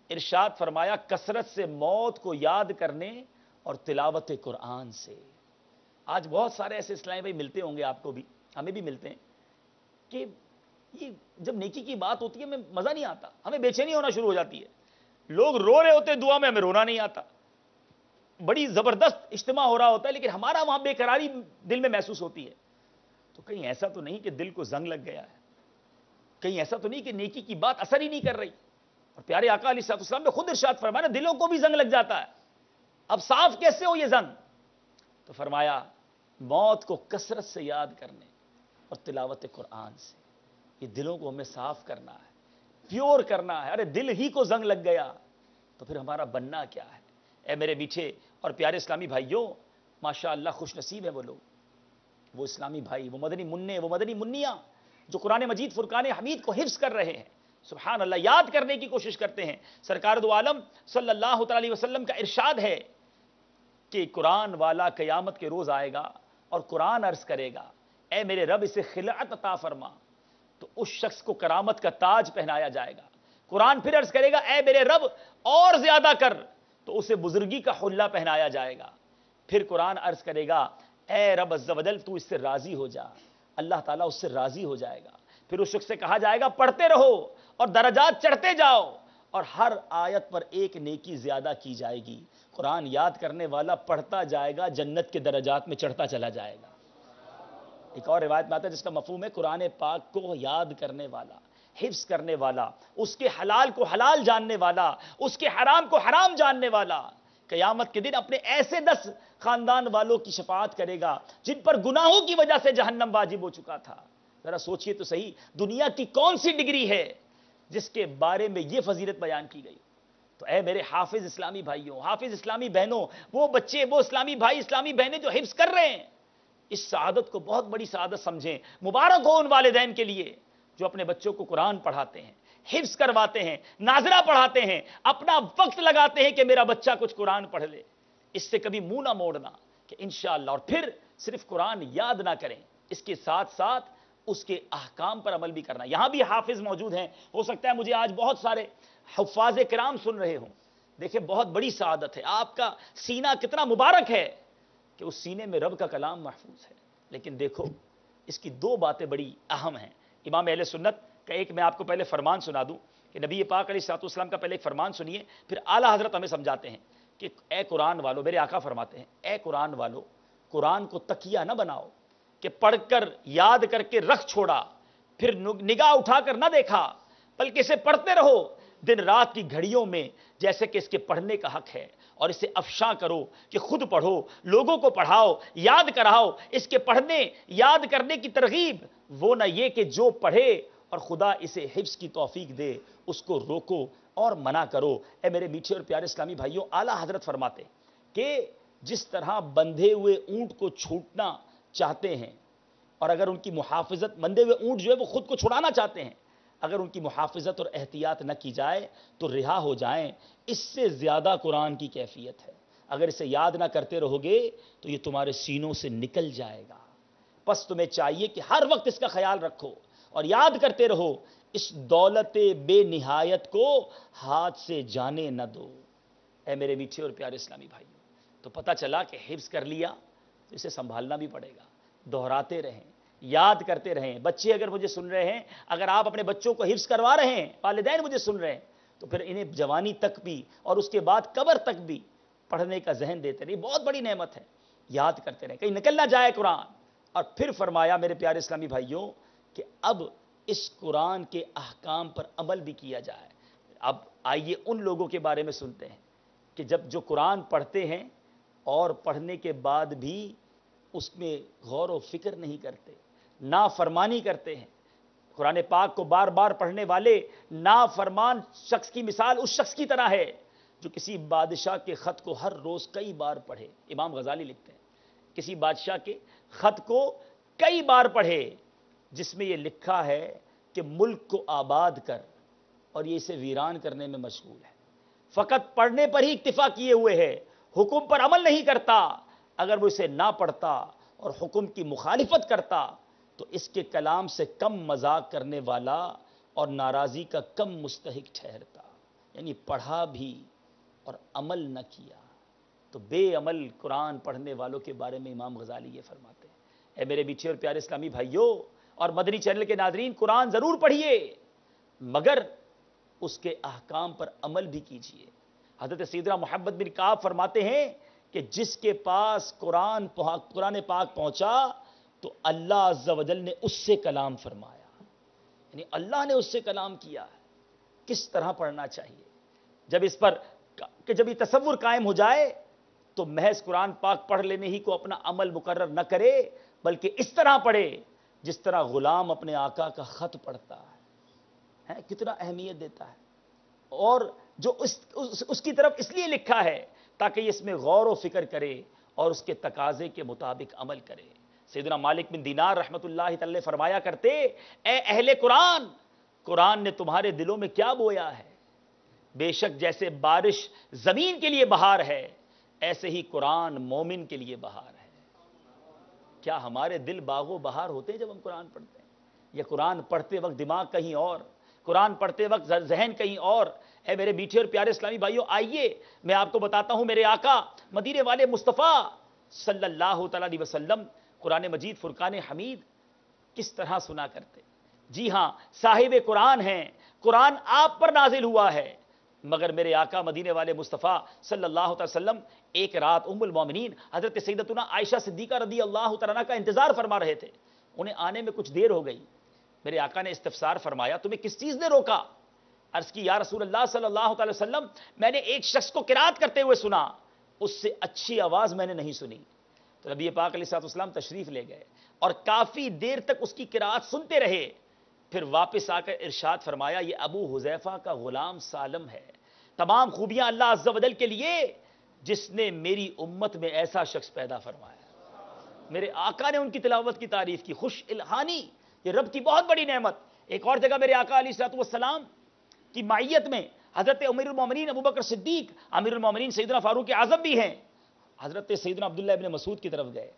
ارشاد فرمایا کثرت سے موت کو یاد کرنے اور تلاوت قرآن سے. آج بہت سارے ایسے اسلامی بھائی ملتے ہوں گے, آپ کو بھی ہمیں بھی ملتے ہیں, کہ یہ جب نیکی کی بات ہوتی ہے ہمیں مزہ نہیں آتا, ہمیں بے چینی ہونا شروع ہو جاتی ہے. لوگ رو رہے ہوتے دعا میں, ہمیں رونا نہیں آتا. بڑی زبردست اجتماع ہو رہا ہوتا ہے لیکن ہمارا وہاں بے قراری دل میں محسوس ہوتی ہے. تو کہیں ایسا تو نہیں کہ دل کو زنگ لگ گیا ہے, کہیں ایسا تو نہیں کہ نیکی کی بات اثر ہی نہیں کر رہی. اور پیارے آقا علیہ الصلوۃ والسلام نے خود ارشاد فرمایا دلوں کو بھی زنگ لگ جاتا ہے. اب صاف کیسے ہو یہ زنگ؟ تو فرمایا موت کو کثرت سے یاد کرنے اور تلاوت قرآن سے. یہ دلوں کو ہمیں صاف کرنا ہے, پیور کرنا ہے. ارے دل ہی کو زنگ لگ گیا تو پھر ہمارا بننا کیا ہے؟ اے میرے میٹھے اور پیارے اسلامی بھائیوں, ماشاءاللہ خوش نصیب ہے وہ لوگ, وہ اسلامی بھائی, وہ مدنی منع, وہ مدنی منیاں جو قرآن مجید فرقان حمید کو حفظ کر رہے ہیں. سبحان اللہ, یاد کرنے کی کوشش کرتے ہیں. سرکار دو عالم صلی اللہ تعالی وسلم کا ارشاد ہے کہ قرآن والا قیامت کے روز آئے گا اور قرآن عرض کرے گا اے میرے رب اسے خلعت عطا فرما, تو اس شخص کو کرامت کا تاج پہنایا جائے گا. قرآن پھر عرض کرے گا اے میرے رب اور زیادہ کر, تو اسے بزرگی کا حلہ پہنایا جائے گا. پھر قرآن عرض کرے گا اے رب عز و جل تو اس سے راضی ہو جا, اللہ تعالیٰ اس سے راضی ہو جائے گا. پھر اس شخص سے کہا جائے گا پڑھتے رہو اور درجات چڑھتے جاؤ, اور ہر آیت پر ایک نیکی زیادہ کی جائے گی. قرآن یاد کرنے والا پڑھتا جائے گا, جنت کے درجات میں چڑھتا چلا جائے گا. ایک اور روایت میں آتا ہے جس کا مفہوم ہے قرآن پاک کو یاد کرنے والا, حفظ کرنے والا, اس کے حلال کو حلال جاننے والا, اس کے حرام کو حرام جاننے والا, قیامت کے دن اپنے ایسے 10 خاندان والوں کی شفاعت کرے گا جن پر گناہوں کی وجہ سے جہنم واجب ہو چکا تھا. ذرا سوچئے تو صحیح, دنیا کی کون سی ڈگری ہے جس کے بارے میں یہ فضیلت بیان کی گئی؟ تو اے میرے حافظ اسلامی بھائیوں, حافظ اسلامی بہنوں, وہ بچے, وہ اسلامی بھائی, اسلامی بہنیں جو حفظ کر رہے ہیں, اس سعادت کو بہت بڑی سعادت سمجھیں. مبارک ہو ان والدین کے لیے جو اپنے بچوں کو قرآن پڑھاتے ہیں, حفظ کرواتے ہیں, ناظرہ پڑھاتے ہیں, اپنا وقت لگاتے ہیں کہ میرا بچہ کچھ قرآن پڑھ لے. اس سے کبھی منہ نہ موڑنا کہ انشاءاللہ, اور پھر صرف قرآن یاد نہ کریں, اس کے ساتھ ساتھ اس کے احکام پر عمل بھی کرنا. یہاں بھی حافظ موجود ہیں, ہو سکتا ہے مجھے آج بہت سارے حفاظ کرام سن رہے ہوں. دیکھیں بہت بڑی سعادت ہے, آپ کا سینہ کتنا مبارک ہے کہ اس سینے میں رب کا کلام محفوظ ہے. لیکن دیکھو اس کی 2 باتیں بڑی اہم ہیں. امام اہل سنت کا ایک میں آپ کو پہلے فرمان سنا دوں کہ نبی پاک علیہ الصلوۃ والسلام کا پہلے ایک فرمان سنیے, پھر اعلیٰ حضرت ہمیں سمجھاتے ہیں کہ اے قرآن والو, میرے آقا فرماتے ہیں اے قرآن والو, قرآن کو تکیہ نہ بناؤ کہ پڑھ کر یاد کر کے رکھ چھوڑا, پھر نگاہ اٹھا کر نہ دیکھا, بلکہ اسے پڑھتے رہو دن رات کی گھڑیوں میں جیسے کہ اس کے پڑھنے کا حق ہے, اور اسے افشاں کرو کہ خود پڑھو, لوگوں کو پڑھاؤ, یاد کراؤ. اس کے پڑھنے یاد کرنے کی ترغیب وہ نہ یہ کہ جو پڑھے اور خدا اسے حفظ کی توفیق دے، اس کو روکو اور منع کرو۔ اے میرے میٹھے اور پیارے اسلامی بھائیوں، اعلیٰ حضرت فرماتے کہ جس طرح بندھے ہوئے اونٹ کو چھوٹنا چاہتے ہیں، اور اگر ان کی محافظت، بندھے ہوئے اونٹ جو ہے وہ خود کو چھڑانا چاہتے ہیں، اگر ان کی محافظت اور احتیاط نہ کی جائے تو رہا ہو جائیں، اس سے زیادہ قرآن کی کیفیت ہے۔ اگر اسے یاد نہ کرتے رہو گے تو یہ تمہارے سینوں سے نکل جائے گا۔ پس تمہیں چاہیے کہ ہر وقت اس کا خیال رکھو اور یاد کرتے رہو، اس دولت بے نہایت کو ہاتھ سے جانے نہ دو۔ اے میرے میٹھے اور پیارے اسلامی بھائیوں، تو پتہ چلا کہ حفظ کر لیا تو اسے سنبھالنا بھی پڑے گا، دہراتے رہیں، یاد کرتے رہیں۔ بچے اگر مجھے سن رہے ہیں، اگر آپ اپنے بچوں کو حفظ کروا رہے ہیں، والدین مجھے سن رہے ہیں، تو پھر انہیں جوانی تک بھی اور اس کے بعد قبر تک بھی پڑھنے کا ذہن دیتے رہیں، بہت بڑی نعمت ہے۔ یاد کرتے رہیں، کہیں نکل نہ جائے قرآن۔ اور پھر فرمایا میرے پیارے اسلامی بھائیوں کہ اب اس قرآن کے احکام پر عمل بھی کیا جائے۔ اب آئیے ان لوگوں کے بارے میں سنتے ہیں کہ جو قرآن پڑھتے ہیں اور پڑھنے کے بعد بھی اس میں غور و فکر نہیں کرتے، نافرمانی کرتے ہیں۔ قرآن پاک کو بار بار پڑھنے والے نافرمان شخص کی مثال اس شخص کی طرح ہے جو کسی بادشاہ کے خط کو ہر روز کئی بار پڑھے۔ امام غزالی لکھتے ہیں کسی بادشاہ کے خط کو کئی بار پڑھے جس میں یہ لکھا ہے کہ ملک کو آباد کر، اور یہ اسے ویران کرنے میں مشغول ہے۔ فقط پڑھنے پر ہی اکتفا کیے ہوئے ہے، حکم پر عمل نہیں کرتا۔ اگر وہ اسے نہ پڑھتا اور حکم کی مخالفت کرتا تو اس کے کلام سے کم مذاق کرنے والا اور ناراضی کا کم مستحق ٹھہرتا۔ یعنی پڑھا بھی اور عمل نہ کیا تو بے عمل قرآن پڑھنے والوں کے بارے میں امام غزالی یہ فرماتے ہیں۔ اے میرے میٹھے اور پیارے اسلامی بھائیوں اور مدنی چینل کے ناظرین، قرآن ضرور پڑھیے مگر اس کے احکام پر عمل بھی کیجیے۔ حضرت سیدنا محمد بن کعب فرماتے ہیں کہ جس کے پاس قرآن پاک پہنچا تو اللہ عز و جل نے اس سے کلام فرمایا، یعنی اللہ نے اس سے کلام کیا ہے۔ کس طرح پڑھنا چاہیے؟ جب یہ تصور قائم ہو جائے تو محض قرآن پاک پڑھ لینے ہی کو اپنا عمل مقرر نہ کرے، بلکہ اس طرح پڑھے جس طرح غلام اپنے آقا کا خط پڑھتا ہے۔ کتنا اہمیت دیتا ہے، اور جو اس کی طرف اس لیے لکھا ہے تاکہ یہ اس میں غور و فکر کرے اور اس کے تقاضے کے مطابق عمل کرے۔ سیدنا مالک بن دینار رحمت اللہ تعالی فرمایا کرتے، اے اہل قرآن، قرآن نے تمہارے دلوں میں کیا بویا ہے؟ بے شک جیسے بارش زمین کے لیے بہار ہے، ایسے ہی قرآن مومن کے لیے بہار ہے۔ کیا ہمارے دل باغ و بہار ہوتے ہیں جب ہم قرآن پڑھتے ہیں؟ یا قرآن پڑھتے وقت دماغ کہیں اور، قرآن پڑھتے وقت ذہن کہیں اور؟ اے میرے میٹھے اور پیارے اسلامی بھائیوں، آئیے میں آپ کو بتاتا ہوں میرے آقا مدینے والے مصطفیٰ صلی اللہ تعالی علیہ وسلم قرآن مجید فرقان حمید کس طرح سنا کرتے۔ جی ہاں، صاحب قرآن ہیں، قرآن آپ پر نازل ہوا ہے، مگر میرے آقا مدینے والے مصطفیٰ صلی اللہ علیہ وسلم ایک رات ام المومنین حضرت سیدتنا عائشہ صدیقہ رضی اللہ تعالیٰ عنہا کا انتظار فرما رہے تھے۔ انہیں آنے میں کچھ دیر ہو گئی۔ میرے آقا نے استفسار فرمایا، تمہیں کس چیز نے روکا؟ عرض کی، یا رسول اللہ صلی اللہ علیہ وسلم، میں نے ایک شخص کو قرات کرتے ہوئے سنا، اس سے اچھی آواز میں نے نہیں سنی۔ تو نبی پاک علیہ السلام تشریف لے گئے اور کافی دیر تک اس کی قرات سنتے رہے، پھر واپس آ کر ارشاد فرمایا، یہ ابو حذیفہ کا غلام سالم ہے، تمام خوبیاں اللہ عز و جل کے لیے جس نے میری امت میں ایسا شخص پیدا فرمایا۔ میرے آقا نے ان کی تلاوت کی تعریف کی، خوش الہانی، یہ رب کی بہت بڑی نعمت۔ ایک اور جگہ میرے آقا علیہ السلام کی معیت میں حضرت امیر المومنین ابو بکر صدیق، امیر المومنین سیدنا فاروق اعظم بھی ہیں، حضرت سیدنا عبداللہ ابن مسعود کی طرف گئے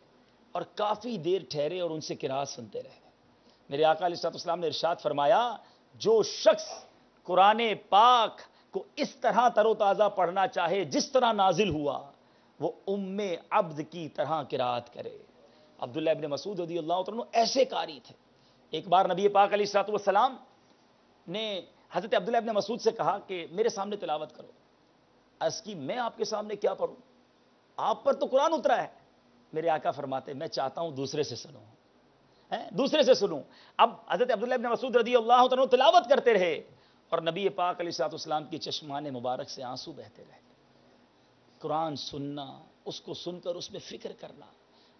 اور کافی دیر ٹھہرے اور ان سے قرات سنتے رہے۔ میرے آقا علیہ السلام نے ارشاد فرمایا، جو شخص قرآن پاک کو اس طرح تر و تازہ پڑھنا چاہے جس طرح نازل ہوا، وہ ام عبد کی طرح قرات کرے۔ عبداللہ ابن مسعود رضی اللہ عنہ ایسے قاری تھے۔ ایک بار نبی پاک علیہ السلام نے حضرت عبداللہ ابن مسعود سے کہا کہ میرے سامنے تلاوت کرو۔ عرض کی، میں آپ کے سامنے کیا پڑھوں؟ آپ پر تو قرآن اترا ہے۔ میرے آقا فرماتے، میں چاہتا ہوں دوسرے سے سنوں، دوسرے سے سنوں۔ اب حضرت عبداللہ ابن مسعود رضی اللہ عنہ تلاوت کرتے رہے اور نبی پاک علیہ السلام کی چشمان مبارک سے آنسو بہتے رہے۔ قرآن سننا، اس کو سن کر اس میں فکر کرنا،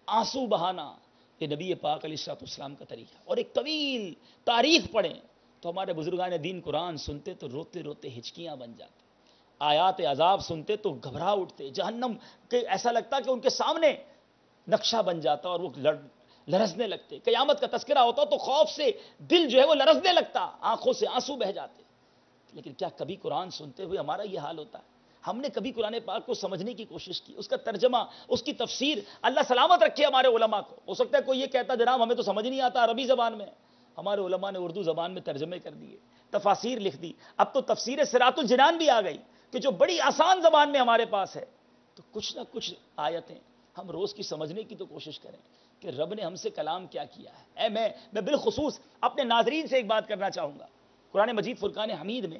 آنسو بہانا، یہ نبی پاک علیہ السلام کا طریقہ۔ اور ایک طویل تاریخ پڑھیں تو ہمارے بزرگان دین قرآن سنتے تو روتے روتے ہچکیاں بن جاتے، آیات عذاب سنتے تو گھبرا اٹھتے، جہنم کے ایسا لگتا کہ ان کے سامنے نقشہ بن جاتا اور وہ لرزنے لگتے، قیامت کا تذکرہ ہوتا تو خوف سے دل جو ہے وہ لرزنے لگتا، آنکھوں سے آنسو بہ جاتے۔ لیکن کیا کبھی قرآن سنتے ہوئے ہمارا یہ حال ہوتا ہے؟ ہم نے کبھی قرآن پاک کو سمجھنے کی کوشش کی، اس کا ترجمہ، اس کی تفسیر؟ اللہ سلامت رکھے ہمارے علماء کو، ہو سکتا ہے کوئی یہ کہتا جناب ہمیں تو سمجھ نہیں آتا عربی زبان میں، ہمارے علماء نے اردو زبان میں ترجمے کر دیے، تفاسیر لکھ دی، اب تو تفسیر صراط الجنان بھی آ گئی کہ جو بڑی آسان زبان میں ہمارے پاس ہے۔ تو کچھ نہ کچھ آیتیں ہم روز کی سمجھنے کی تو کوشش کریں کہ رب نے ہم سے کلام کیا کیا ہے۔ میں بالخصوص اپنے ناظرین سے ایک بات کرنا چاہوں گا، قرآن مجید فرقان حمید میں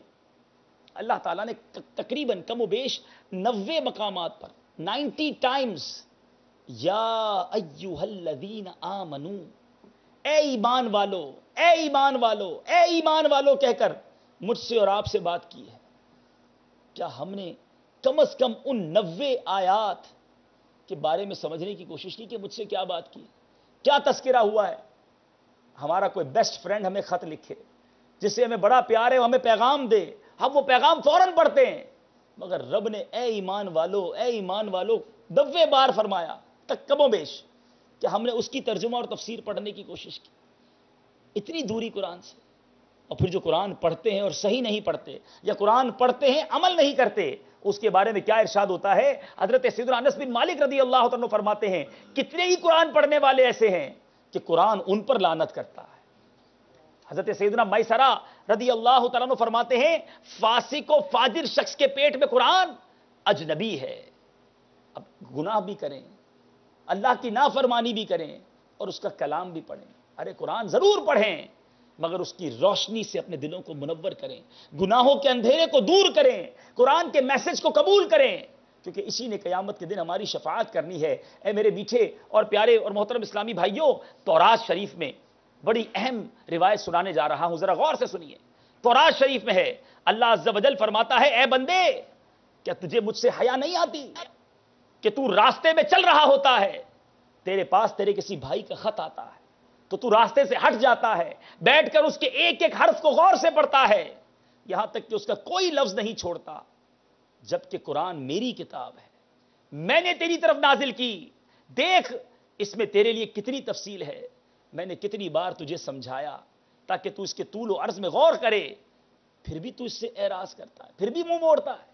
اللہ تعالیٰ نے تقریباً کم و بیش 90 مقامات پر 90 ٹائمز یا ایھا الذین آمنو، اے ایمان والو، اے ایمان والو، اے ایمان والو کہہ کر مجھ سے اور آپ سے بات کی ہے۔ کیا ہم نے کم از کم ان 90 آیات کے بارے میں سمجھنے کی کوشش کی کہ مجھ سے کیا بات کی، کیا تذکرہ ہوا ہے؟ ہمارا کوئی بیسٹ فرینڈ ہمیں خط لکھے، جس سے ہمیں بڑا پیار ہے، وہ ہمیں پیغام دے، ہم وہ پیغام فوراً پڑھتے ہیں، مگر رب نے اے ایمان والو، اے ایمان والو 90 بار فرمایا تک کم و بیش کہ ہم نے اس کی ترجمہ اور تفسیر پڑھنے کی کوشش کی۔ اتنی دوری قرآن سے، اور پھر جو قرآن پڑھتے ہیں اور صحیح نہیں پڑھتے، یا قرآن پڑھتے ہیں عمل نہیں کرتے، اس کے بارے میں کیا ارشاد ہوتا ہے؟ حضرت سیدنا انس بن مالک رضی اللہ تعالیٰ فرماتے ہیں کتنے ہی قرآن پڑھنے والے ایسے ہیں کہ قرآن ان پر لعنت کرتا ہے۔ حضرت سیدنا میسرہ رضی اللہ تعالیٰ فرماتے ہیں فاسق و فاجر شخص کے پیٹ میں قرآن اجنبی ہے۔ اب گناہ بھی کریں، اللہ کی نافرمانی بھی کریں، اور اس کا کلام بھی پڑھیں۔ ارے قرآن ضرور پڑھیں، مگر اس کی روشنی سے اپنے دلوں کو منور کریں، گناہوں کے اندھیرے کو دور کریں، قرآن کے میسج کو قبول کریں، کیونکہ اسی نے قیامت کے دن ہماری شفاعت کرنی ہے۔ اے میرے میٹھے اور پیارے اور محترم اسلامی بھائیوں، تورات شریف میں بڑی اہم روایت سنانے جا رہا ہوں، ذرا غور سے سنیے۔ تورات شریف میں ہے، اللہ عز و جل فرماتا ہے اے بندے، کیا تجھے مجھ سے حیا نہیں آتی کہ تو راستے میں چل رہا ہوتا ہے، تیرے پاس تیرے کسی بھائی کا خط آتا ہے تو تو راستے سے ہٹ جاتا ہے، بیٹھ کر اس کے ایک ایک حرف کو غور سے پڑھتا ہے، یہاں تک کہ اس کا کوئی لفظ نہیں چھوڑتا، جبکہ قرآن میری کتاب ہے، میں نے تیری طرف نازل کی، دیکھ اس میں تیرے لیے کتنی تفصیل ہے، میں نے کتنی بار تجھے سمجھایا تاکہ تو اس کے طول و عرض میں غور کرے، پھر بھی تو اس سے اعراض کرتا ہے، پھر بھی منہ موڑتا ہے۔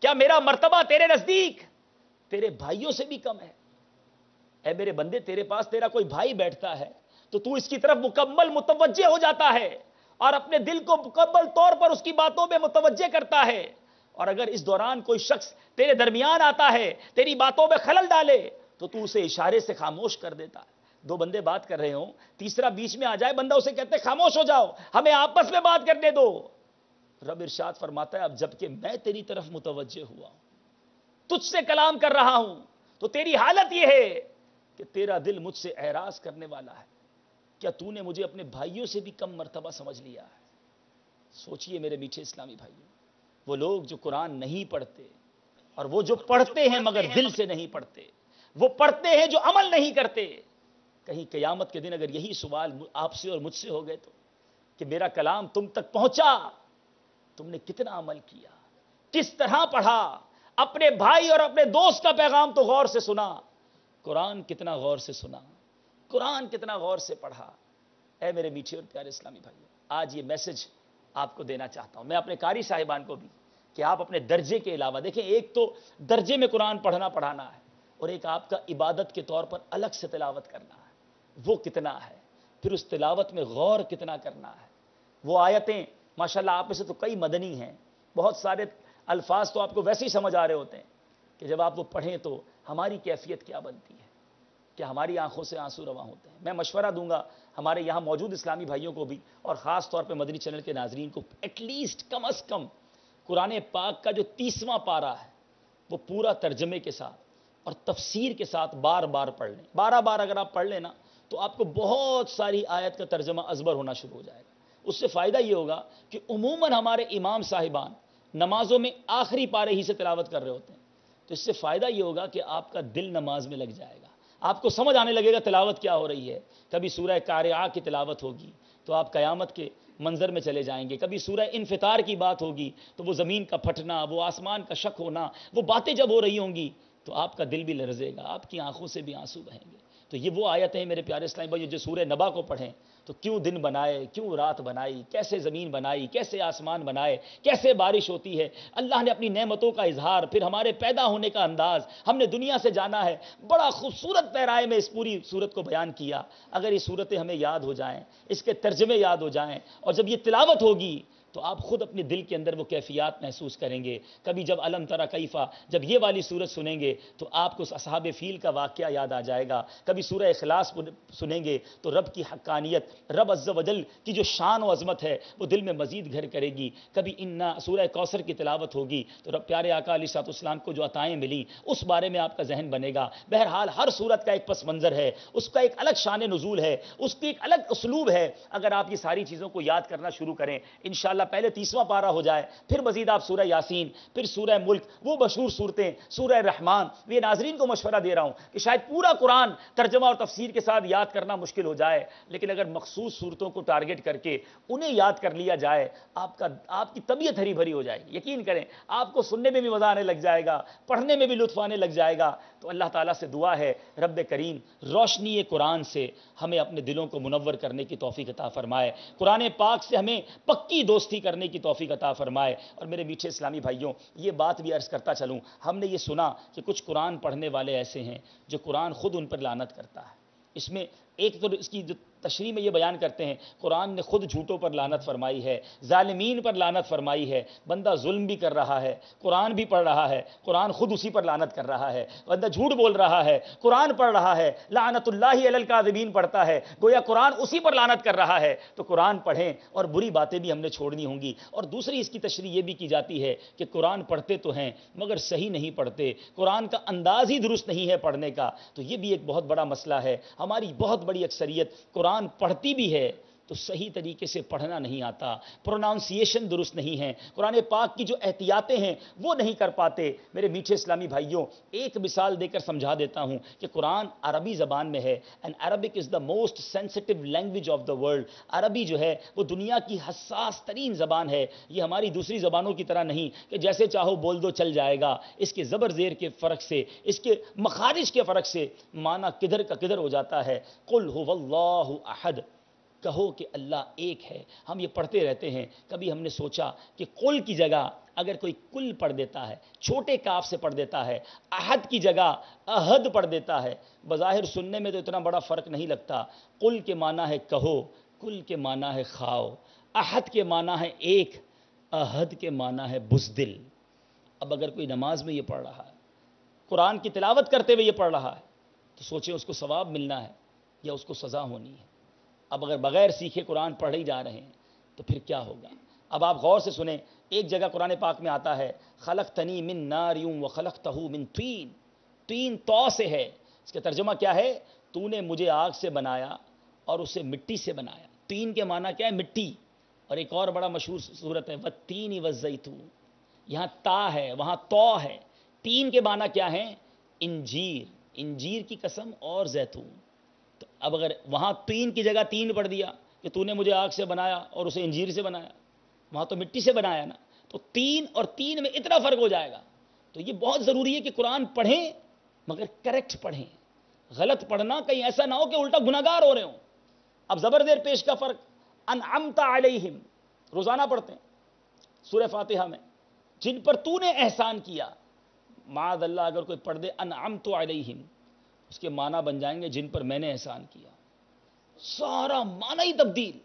کیا میرا مرتبہ تیرے نزدیک تیرے بھائیوں سے بھی کم ہے؟ اے میرے بندے، تیرے پاس تیرا کوئی بھائی بیٹھتا ہے تو تو اس کی طرف مکمل متوجہ ہو جاتا ہے اور اپنے دل کو مکمل طور پر اس کی باتوں میں متوجہ کرتا ہے، اور اگر اس دوران کوئی شخص تیرے درمیان آتا ہے، تیری باتوں میں خلل ڈالے، تو تو اسے اشارے سے خاموش کر دیتا ہے۔ دو بندے بات کر رہے ہوں، تیسرا بیچ میں آ جائے، بندہ اسے کہتے ہیں خاموش ہو جاؤ، ہمیں آپس میں بات کرنے دو۔ رب ارشاد فرماتا ہے اب جبکہ میں تیری طرف متوجہ ہوا ہوں، تجھ سے کلام کر رہا ہوں، تو تیری حالت یہ ہے کہ تیرا دل مجھ سے اعراض کرنے والا ہے۔ کیا تو نے مجھے اپنے بھائیوں سے بھی کم مرتبہ سمجھ لیا ہے؟ سوچئے میرے میٹھے اسلامی بھائیوں، وہ لوگ جو قرآن نہیں پڑھتے، اور وہ جو پڑھتے ہیں مگر دل سے نہیں پڑھتے، وہ پڑھتے ہیں جو عمل نہیں کرتے، کہیں قیامت کے دن اگر یہی سوال آپ سے اور مجھ سے ہو گئے تو کہ میرا کلام تم تک پہنچا، تم نے کتنا عمل کیا، کس طرح پڑھا، اپنے بھائی اور اپنے دوست کا پیغام تو غور سے سنا، قرآن کتنا غور سے سنا، قرآن کتنا غور سے پڑھا؟ اے میرے میٹھے اور پیارے اسلامی بھائیوں، آج یہ میسج آپ کو دینا چاہتا ہوں، میں اپنے قاری صاحبان کو بھی، کہ آپ اپنے درجے کے علاوہ دیکھیں، ایک تو درجے میں قرآن پڑھانا ہے، اور ایک آپ کا عبادت کے طور پر الگ سے تلاوت کرنا ہے، وہ کتنا ہے، پھر اس تلاوت میں غور کتنا کرنا ہے۔ وہ آیتیں ماشاءاللہ آپ میں سے تو کئی مدنی ہیں، بہت سارے الفاظ تو آپ کو ویسے ہی سمجھ آ رہے ہوتے ہیں کہ جب آپ وہ پڑھیں تو ہماری کیفیت کیا بنتی ہے، کہ ہماری آنکھوں سے آنسو رواں ہوتے ہیں۔ میں مشورہ دوں گا ہمارے یہاں موجود اسلامی بھائیوں کو بھی، اور خاص طور پہ مدنی چینل کے ناظرین کو، ایٹ لیسٹ کم از کم قرآن پاک کا جو 30واں پارہ ہے وہ پورا ترجمے کے ساتھ اور تفسیر کے ساتھ بار بار پڑھ لیں۔ 12 بار اگر آپ پڑھ لیں نا تو آپ کو بہت ساری آیت کا ترجمہ ازبر ہونا شروع ہو جائے گا۔ اس سے فائدہ یہ ہوگا کہ عموماً ہمارے امام صاحبان نمازوں میں آخری پارے ہی سے تلاوت کر رہے ہوتے ہیں، تو اس سے فائدہ یہ ہوگا کہ آپ کا دل نماز میں لگ جائے گا، آپ کو سمجھ آنے لگے گا تلاوت کیا ہو رہی ہے۔ کبھی سورہ قارعہ کی تلاوت ہوگی تو آپ قیامت کے منظر میں چلے جائیں گے. کبھی سورہ انفطار کی بات ہوگی تو وہ زمین کا پھٹنا، وہ آسمان کا شق ہونا، وہ باتیں جب ہو رہی ہوں گی تو آپ کا دل بھی لرزے گا، آپ کی آنکھوں سے بھی آنسو بہیں گے. تو یہ وہ آیتیں ہیں میرے پیارے اسلامی بھائی جو سورہ نبا کو پڑھیں تو کیوں دن بنائے، کیوں رات بنائی، کیسے زمین بنائی، کیسے آسمان بنائے، کیسے بارش ہوتی ہے. اللہ نے اپنی نعمتوں کا اظہار، پھر ہمارے پیدا ہونے کا انداز، ہم نے دنیا سے جانا ہے، بڑا خوبصورت پیرائے میں اس پوری صورت کو بیان کیا. اگر یہ صورتیں ہمیں یاد ہو جائیں، اس کے ترجمے یاد ہو جائیں، اور جب یہ تلاوت ہوگی تو آپ خود اپنے دل کے اندر وہ کیفیات محسوس کریں گے. کبھی جب علم ترى کیفا، جب یہ والی صورت سنیں گے تو آپ کو اصحاب فیل کا واقعہ یاد آ جائے گا. کبھی سورہ اخلاص سنیں گے تو رب کی حقانیت، رب عز و جل کی جو شان و عظمت ہے وہ دل میں مزید گھر کرے گی. کبھی سورہ کوثر کی تلاوت ہوگی تو رب پیارے آقا علیہ الصلوۃ والسلام کو جو عطائیں ملی اس بارے میں آپ کا ذہن بنے گا. بہرحال ہر صورت کا ایک پس منظر ہے، اس کا ایک الگ شان نزول ہے، اس کی ایک الگ اسلوب ہے. اگر آپ یہ ساری چیزوں کو یاد کرنا شروع کریں انشاءاللہ پہلے 30واں پارہ ہو جائے، پھر مزید آپ سورہ یاسین، پھر سورہ ملک، وہ مشہور صورتیں، سورہ رحمان. یہ ناظرین کو مشورہ دے رہا ہوں کہ شاید پورا قرآن ترجمہ اور تفسیر کے ساتھ یاد کرنا مشکل ہو جائے، لیکن اگر مخصوص صورتوں کو ٹارگٹ کر کے انہیں یاد کر لیا جائے آپ کی طبیعت ہری بھری ہو جائے گی. یقین کریں آپ کو سننے میں بھی مزہ آنے لگ جائے گا، پڑھنے میں بھی لطف آنے لگ جائے گا. تو اللہ تعالیٰ سے دعا ہے رب کریم روشنی قرآن سے ہمیں اپنے دلوں کو منور کرنے کی توفیق عطا فرمائے، قرآن پاک سے ہمیں پکی دوستی کرنے کی توفیق عطا فرمائے. اور میرے میٹھے اسلامی بھائیوں، یہ بات بھی عرض کرتا چلوں، ہم نے یہ سنا کہ کچھ قرآن پڑھنے والے ایسے ہیں جو قرآن خود ان پر لعنت کرتا ہے. اس میں ایک تو اس کی جو تشریح میں یہ بیان کرتے ہیں قرآن نے خود جھوٹوں پر لعنت فرمائی ہے، ظالمین پر لعنت فرمائی ہے. بندہ ظلم بھی کر رہا ہے، قرآن بھی پڑھ رہا ہے، قرآن خود اسی پر لعنت کر رہا ہے. بندہ جھوٹ بول رہا ہے، قرآن پڑھ رہا ہے، لعنت اللہ علی الکاذبین پڑھتا ہے، گویا قرآن اسی پر لعنت کر رہا ہے. تو قرآن پڑھیں اور بری باتیں بھی ہم نے چھوڑنی ہوں گی. اور دوسری اس کی تشریح یہ بھی کی جاتی ہے کہ قرآن پڑھتے تو ہیں مگر صحیح نہیں پڑھتے، قرآن کا انداز ہی درست نہیں ہے پڑھنے کا. تو یہ بھی ایک بہت بڑا مسئلہ ہے. ہماری بہت بڑی اکثریت قرآن پڑھتی بھی ہے تو صحیح طریقے سے پڑھنا نہیں آتا، پروناؤنسیشن درست نہیں ہے، قرآن پاک کی جو احتیاطیں ہیں وہ نہیں کر پاتے. میرے میٹھے اسلامی بھائیوں، ایک مثال دے کر سمجھا دیتا ہوں کہ قرآن عربی زبان میں ہے. And Arabic is the most sensitive language of the world. عربی جو ہے وہ دنیا کی حساس ترین زبان ہے. یہ ہماری دوسری زبانوں کی طرح نہیں کہ جیسے چاہو بول دو چل جائے گا. اس کے زبر زیر کے فرق سے، اس کے مخارج کے فرق سے معنی کدھر کا کدھر ہو جاتا ہے. قل هو اللہ احد، کہو کہ اللہ ایک ہے. ہم یہ پڑھتے رہتے ہیں، کبھی ہم نے سوچا کہ قل کی جگہ اگر کوئی کل پڑھ دیتا ہے، چھوٹے کاف سے پڑھ دیتا ہے، احد کی جگہ احد پڑھ دیتا ہے، بظاہر سننے میں تو اتنا بڑا فرق نہیں لگتا. قل کے معنی ہے کہو، کل کے معنی ہے کھاؤ، احد کے معنی ہے ایک، احد کے معنی ہے بزدل. اب اگر کوئی نماز میں یہ پڑھ رہا ہے، قرآن کی تلاوت کرتے ہوئے یہ پڑھ رہا ہے تو سوچیں اس کو ثواب ملنا ہے یا اس کو سزا ہونی ہے. اب اگر بغیر سیکھے قرآن پڑھ ہی جا رہے ہیں تو پھر کیا ہوگا؟ اب آپ غور سے سنیں، ایک جگہ قرآن پاک میں آتا ہے خلقتنی من نار وخلقتہ من طین. طین تو سے ہے، اس کا ترجمہ کیا ہے؟ تو نے مجھے آگ سے بنایا اور اسے مٹی سے بنایا. طین کے معنی کیا ہے؟ مٹی. اور ایک اور بڑا مشہور صورت ہے والتین والزیتون، یہاں تا ہے وہاں تو ہے. تین کے معنی کیا ہیں؟ انجیر، انجیر کی قسم اور زیتون. تو اب اگر وہاں تین کی جگہ تین پڑھ دیا کہ تو نے مجھے آگ سے بنایا اور اسے انجیر سے بنایا، وہاں تو مٹی سے بنایا نا. تو تین اور تین میں اتنا فرق ہو جائے گا. تو یہ بہت ضروری ہے کہ قرآن پڑھیں مگر کریکٹ پڑھیں. غلط پڑھنا کہیں ایسا نہ ہو کہ الٹا گناہگار ہو رہے ہوں. اب زبر زیر پیش کا فرق، انعمت علیہم روزانہ پڑھتے ہیں سورہ فاتحہ میں، جن پر تو نے احسان کیا. معاذ اللہ اگر کوئی پڑھ دے انعمت علیہم، اس کے معنی بن جائیں گے جن پر میں نے احسان کیا. سارا معنی ہی تبدیل.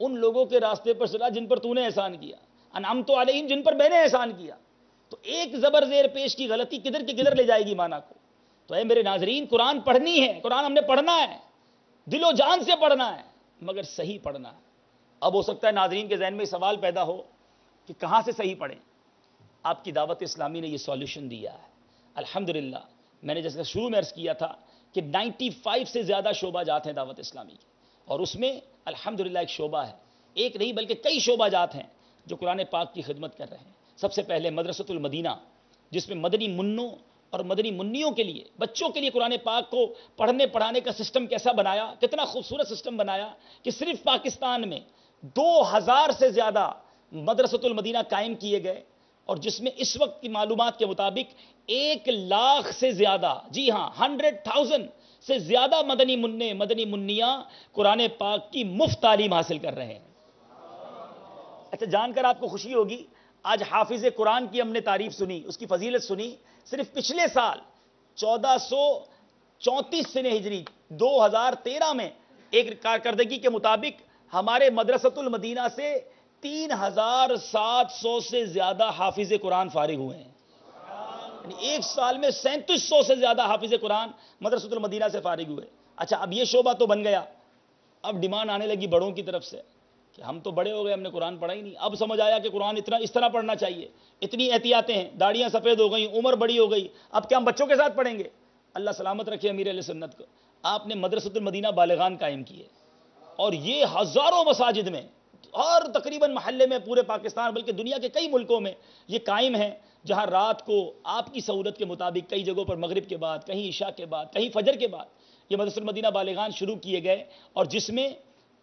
ان لوگوں کے راستے پر چلا جن پر تو نے احسان کیا، انعمت علیہم جن پر میں نے احسان کیا. تو ایک زبر زیر پیش کی غلطی کدھر کے کدھر لے جائے گی معنی کو. تو اے میرے ناظرین، قرآن پڑھنی ہے، قرآن ہم نے پڑھنا ہے، دل و جان سے پڑھنا ہے مگر صحیح پڑھنا ہے. اب ہو سکتا ہے ناظرین کے ذہن میں سوال پیدا ہو کہ کہاں سے صحیح پڑھیں. آپ کی دعوت اسلامی نے یہ سولوشن دیا ہے الحمدللہ. میں نے جیسے شروع میں عرض کیا تھا کہ 95 سے زیادہ شعبہ جات ہیں دعوت اسلامی کے، اور اس میں الحمدللہ ایک شعبہ ہے، ایک نہیں بلکہ کئی شعبہ جات ہیں جو قرآن پاک کی خدمت کر رہے ہیں. سب سے پہلے مدرسۃ المدینہ، جس میں مدنی منوں اور مدنی منیوں کے لیے، بچوں کے لیے قرآن پاک کو پڑھنے پڑھانے کا سسٹم کیسا بنایا، کتنا خوبصورت سسٹم بنایا کہ صرف پاکستان میں 2000 سے زیادہ مدرسۃ المدینہ قائم کیے گئے، اور جس میں اس وقت کی معلومات کے مطابق 1 لاکھ سے زیادہ، جی ہاں 100,000 سے زیادہ مدنی منیاں قرآن پاک کی مفت تعلیم حاصل کر رہے ہیں۔ اچھا، جان کر آپ کو خوشی ہوگی، آج حافظ قرآن کی ہم نے تعریف سنی، اس کی فضیلت سنی۔ صرف پچھلے سال 1434 سنہ ہجری 2013 میں ایک کارکردگی کے مطابق ہمارے مدرسۃ المدینہ سے 3700 سے زیادہ حافظ قرآن فارغ ہوئے ہیں۔ یعنی ایک سال میں 3700 سے زیادہ حافظ قرآن مدرسۃ المدینہ سے فارغ ہوئے۔ اچھا، اب یہ شعبہ تو بن گیا، اب ڈیمانڈ آنے لگی بڑوں کی طرف سے کہ ہم تو بڑے ہو گئے، ہم نے قرآن پڑھا ہی نہیں۔ اب سمجھ آیا کہ قرآن اس طرح پڑھنا چاہیے، اتنی احتیاطیں ہیں، داڑیاں سفید ہو گئیں، عمر بڑی ہو گئی، اب کیا ہم بچوں کے ساتھ پڑھیں گے؟ اللہ سلامت رکھے امیر اہل سنت کو، آپ نے مدرسۃ المدینہ بالغان قائم کیے، اور یہ ہزاروں مساجد میں، اور تقریباً محلے میں پورے پاکستان بلکہ دنیا کے کئی ملکوں میں یہ قائم ہیں، جہاں رات کو آپ کی سہولت کے مطابق کئی جگہوں پر مغرب کے بعد، کہیں عشاء کے بعد، کہیں فجر کے بعد یہ مدرسۃ المدینہ بالغان شروع کیے گئے، اور جس میں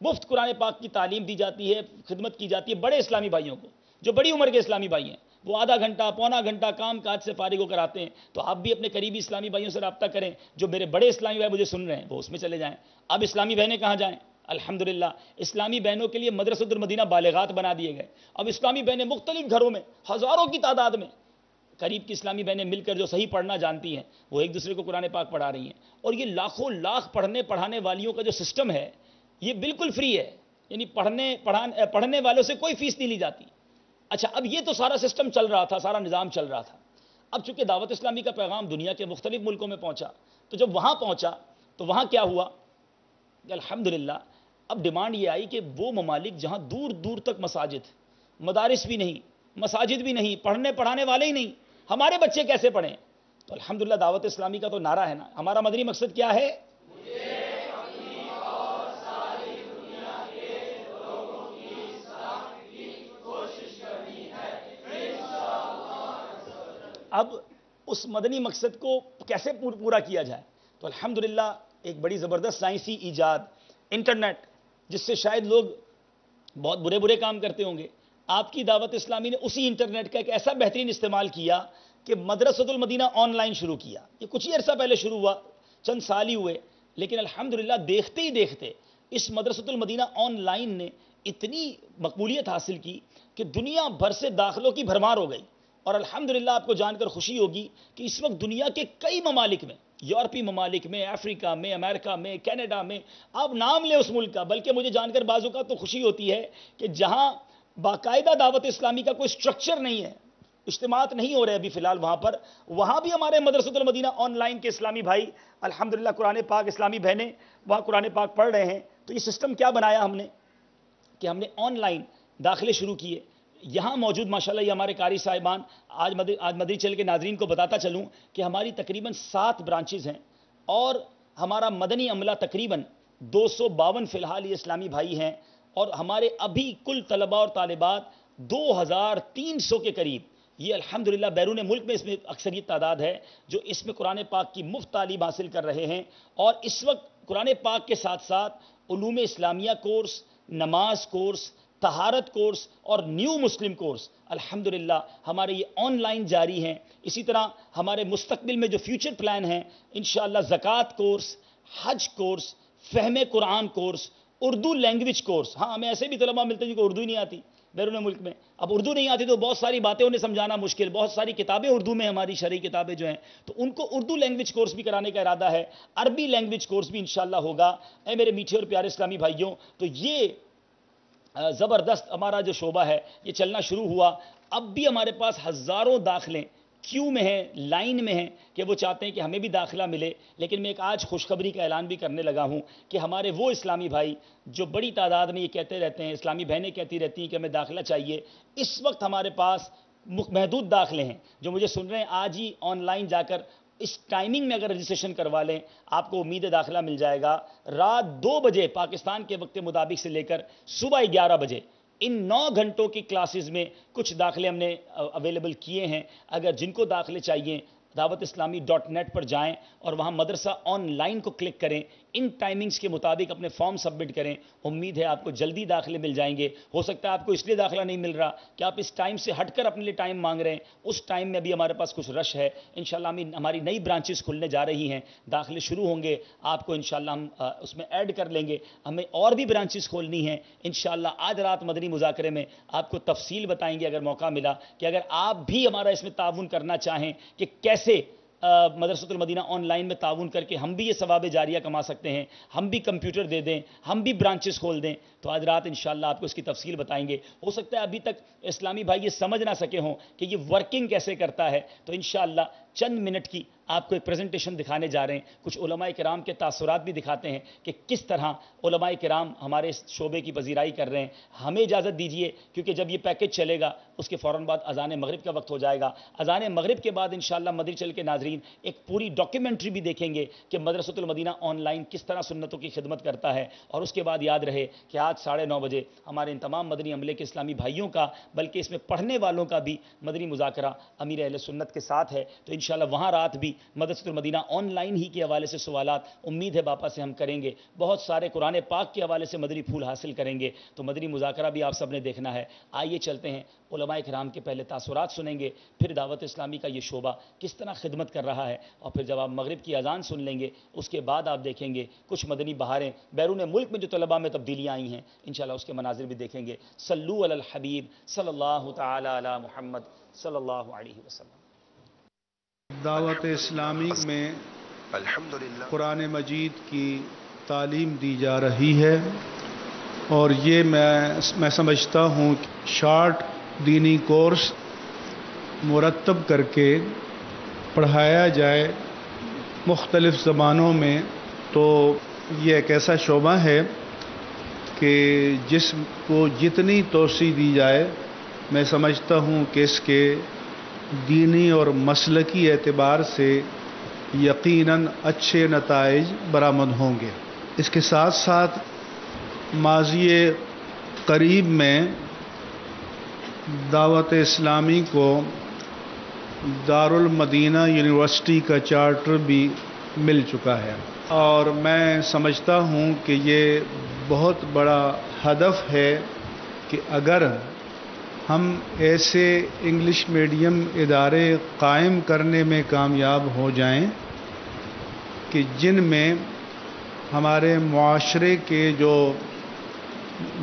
مفت قرآن پاک کی تعلیم دی جاتی ہے، خدمت کی جاتی ہے بڑے اسلامی بھائیوں کو، جو بڑی عمر کے اسلامی بھائی ہیں، وہ آدھا گھنٹہ پونا گھنٹہ کام کاج سے فارغ ہو کر آتے ہیں۔ تو آپ بھی اپنے قریبی اسلامی بھائیوں سے رابطہ کریں، جو میرے بڑے اسلامی بھائی مجھے سن رہے ہیں وہ اس میں چلے جائیں۔ اب اسلامی بہنیں کہاں جائیں؟ الحمدللہ اسلامی بہنوں کے لیے مدرسۃ المدینہ بالغات بنا دیے گئے۔ اب اسلامی بہنیں مختلف گھروں میں ہزاروں کی تعداد میں، قریب کی اسلامی بہنیں مل کر جو صحیح پڑھنا جانتی ہیں وہ ایک دوسرے کو قرآن پاک پڑھا رہی ہیں، اور یہ لاکھوں لاکھ پڑھانے والیوں کا جو سسٹم ہے یہ بالکل فری ہے، یعنی پڑھنے والوں سے کوئی فیس نہیں لی جاتی۔ اچھا، اب یہ تو سارا سسٹم چل رہا تھا، سارا نظام چل رہا تھا۔ اب چونکہ دعوت اسلامی کا پیغام دنیا کے مختلف ملکوں میں پہنچا، تو جب وہاں پہنچا تو وہاں کیا ہوا کہ الحمدللہ اب ڈیمانڈ یہ آئی کہ وہ ممالک جہاں دور دور تک مساجد، مدارس بھی نہیں، مساجد بھی نہیں، پڑھانے والے ہی نہیں، ہمارے بچے کیسے پڑھیں؟ تو الحمدللہ دعوت اسلامی کا تو نعرہ ہے نا، ہمارا مدنی مقصد کیا ہے؟ اب اس مدنی مقصد کو کیسے پورا کیا جائے؟ تو الحمدللہ ایک بڑی زبردست سائنسی ایجاد، انٹرنیٹ، جس سے شاید لوگ بہت برے کام کرتے ہوں گے، آپ کی دعوت اسلامی نے اسی انٹرنیٹ کا ایک ایسا بہترین استعمال کیا کہ مدرسۃ المدینہ آن لائن شروع کیا۔ یہ کچھ ہی عرصہ پہلے شروع ہوا، چند سال ہی ہوئے، لیکن الحمدللہ دیکھتے ہی دیکھتے اس مدرسۃ المدینہ آن لائن نے اتنی مقبولیت حاصل کی کہ دنیا بھر سے داخلوں کی بھرمار ہو گئی۔ اور الحمدللہ آپ کو جان کر خوشی ہوگی کہ اس وقت دنیا کے کئی ممالک میں، یورپی ممالک میں، افریقہ میں، امریکہ میں، کینیڈا میں، آپ نام لیں اس ملک کا، بلکہ مجھے جان کر بعض اوقات تو خوشی ہوتی ہے کہ جہاں باقاعدہ دعوت اسلامی کا کوئی سٹرکچر نہیں ہے، اجتماعات نہیں ہو رہے ابھی فی الحال وہاں بھی ہمارے مدرسۃ المدینہ آن لائن کے اسلامی بھائی الحمدللہ قرآن پاک، اسلامی بہنیں وہاں قرآن پاک پڑھ رہے ہیں۔ تو یہ سسٹم کیا بنایا ہم نے کہ ہم نے آن لائن داخلے شروع کیے۔ یہاں موجود ماشاءاللہ یہ ہمارے قاری صاحبان، آج مدنی چینل کے ناظرین کو بتاتا چلوں کہ ہماری تقریباً 7 برانچز ہیں، اور ہمارا مدنی عملہ تقریباً 252 فی الحال یہ اسلامی بھائی ہیں، اور ہمارے ابھی کل طلباء اور طالبات 2300 کے قریب، یہ الحمدللہ بیرون ملک میں اس میں اکثریت تعداد ہے جو اس میں قرآن پاک کی مفت تعلیم حاصل کر رہے ہیں۔ اور اس وقت قرآن پاک کے ساتھ ساتھ علوم اسلامیہ کورس، نماز کورس، طہارت کورس اور نیو مسلم کورس الحمدللہ ہمارے یہ آن لائن جاری ہیں۔ اسی طرح ہمارے مستقبل میں جو فیوچر پلان ہیں، انشاءاللہ زکوٰۃ کورس، حج کورس، فہم قرآن کورس، اردو لینگویج کورس۔ ہاں، ہمیں ایسے بھی طلباء ملتے ہیں جن کو اردو ہی نہیں آتی بیرون ملک میں، اب اردو نہیں آتی تو بہت ساری باتیں انہیں سمجھانا مشکل، بہت ساری کتابیں اردو میں، ہماری شرعی کتابیں جو ہیں، تو ان کو اردو لینگویج کورس بھی کرانے کا ارادہ ہے، عربی لینگویج کورس بھی انشاءاللہ ہوگا۔ اے میرے میٹھے اور پیارے اسلامی بھائیوں، تو یہ زبردست ہمارا جو شعبہ ہے یہ چلنا شروع ہوا۔ اب بھی ہمارے پاس ہزاروں داخلے کیوں میں ہیں، لائن میں ہیں، کہ وہ چاہتے ہیں کہ ہمیں بھی داخلہ ملے۔ لیکن میں ایک آج خوشخبری کا اعلان بھی کرنے لگا ہوں کہ ہمارے وہ اسلامی بھائی جو بڑی تعداد میں یہ کہتے رہتے ہیں، اسلامی بہنیں کہتی رہتی ہیں کہ ہمیں داخلہ چاہیے، اس وقت ہمارے پاس محدود داخلے ہیں۔ جو مجھے سن رہے ہیں آج ہی آن لائن جا کر اس ٹائمنگ میں اگر رجسٹریشن کروا لیں، آپ کو امید داخلہ مل جائے گا۔ رات 2 بجے پاکستان کے وقت مطابق سے لے کر صبح 11 بجے ان 9 گھنٹوں کی کلاسز میں کچھ داخلے ہم نے اویلیبل کیے ہیں۔ اگر جن کو داخلے چاہیے dawatislami.net پر جائیں اور وہاں مدرسہ آن لائن کو کلک کریں، ان ٹائمنگز کے مطابق اپنے فارم سبمٹ کریں. امید ہے آپ کو جلدی داخلے مل جائیں گے. ہو سکتا ہے آپ کو اس لیے داخلہ نہیں مل رہا کہ آپ اس ٹائم سے ہٹ کر اپنے لیے ٹائم مانگ رہے ہیں، اس ٹائم میں بھی ہمارے پاس کچھ رش ہے. انشاءاللہ ہماری نئی برانچز کھلنے جا رہی ہیں، داخلے شروع ہوں گے، آپ کو انشاءاللہ ہم اس میں ایڈ کر لیں گے. ہمیں اور بھی برانچز کھولنی ہیں انشاءاللہ. آج رات مدنی مذاکرے میں آپ کو تفصیل بتائیں گے اگر موقع ملا کہ اگر آپ بھی ہمارا اس میں تعاون کرنا چاہیں کہ کیسے مدرسۃ المدینہ آن لائن میں تعاون کر کے ہم بھی یہ ثواب جاریہ کما سکتے ہیں، ہم بھی کمپیوٹر دے دیں، ہم بھی برانچز کھول دیں. تو آج رات انشاءاللہ آپ کو اس کی تفصیل بتائیں گے. ہو سکتا ہے ابھی تک اسلامی بھائی یہ سمجھ نہ سکے ہوں کہ یہ ورکنگ کیسے کرتا ہے، تو انشاءاللہ چند منٹ کی آپ کو ایک پریزنٹیشن دکھانے جا رہے ہیں. کچھ علماء کرام کے تاثرات بھی دکھاتے ہیں کہ کس طرح علماء کرام ہمارے اس شعبے کی پذیرائی کر رہے ہیں. ہمیں اجازت دیجئے کیونکہ جب یہ پیکج چلے گا اس کے فوراً بعد اذان مغرب کا وقت ہو جائے گا. اذان مغرب کے بعد انشاءاللہ مدنی چینل کے ناظرین ایک پوری ڈاکیومنٹری بھی دیکھیں گے کہ مدرسۃ المدینہ آن لائن کس طرح سنتوں کی خدمت کرتا ہے. اور اس کے بعد یاد رہے کہ آج 9:30 بجے ہمارے ان تمام مدنی عملے کے اسلامی بھائیوں کا بلکہ اس میں پڑھنے والوں کا بھی مدنی مذاکرہ امیر اہل سنت کے ساتھ ہے. تو انشاءاللہ وہاں رات بھی مدرسۃ المدینہ آن لائن ہی کے حوالے سے سوالات امید ہے باپا سے ہم کریں گے. بہت سارے قرآن پاک کے حوالے سے مدنی پھول حاصل کریں گے. تو مدنی مذاکرہ بھی آپ سب نے دیکھنا ہے. آئیے چلتے ہیں علماء کرام کے پہلے تاثرات سنیں گے، پھر دعوت اسلامی کا یہ شعبہ کس طرح خدمت کر رہا ہے، اور پھر جب آپ مغرب کی اذان سن لیں گے اس کے بعد آپ دیکھیں گے کچھ مدنی بہاریں بیرون ملک میں جو طلباء میں تبدیلیاں آئی ہیں انشاءاللہ اس کے مناظر بھی دیکھیں گے. صلو علی الحبیب صلی اللہ تعالی علی محمد صلی اللہ علیہ وسلم. دعوت اسلامی میں قرآن مجید کی تعلیم دی جا رہی ہے، اور یہ میں سمجھتا ہوں کہ شارٹ دینی کورس مرتب کر کے پڑھایا جائے مختلف زبانوں میں، تو یہ ایک ایسا شعبہ ہے کہ جس کو جتنی توسیع دی جائے میں سمجھتا ہوں کہ اس کے دینی اور مسلکی اعتبار سے یقیناً اچھے نتائج برآمد ہوں گے. اس کے ساتھ ساتھ ماضی قریب میں دعوت اسلامی کو دارالمدینہ یونیورسٹی کا چارٹر بھی مل چکا ہے، اور میں سمجھتا ہوں کہ یہ بہت بڑا ہدف ہے کہ اگر ہم ایسے انگلش میڈیم ادارے قائم کرنے میں کامیاب ہو جائیں کہ جن میں ہمارے معاشرے کے جو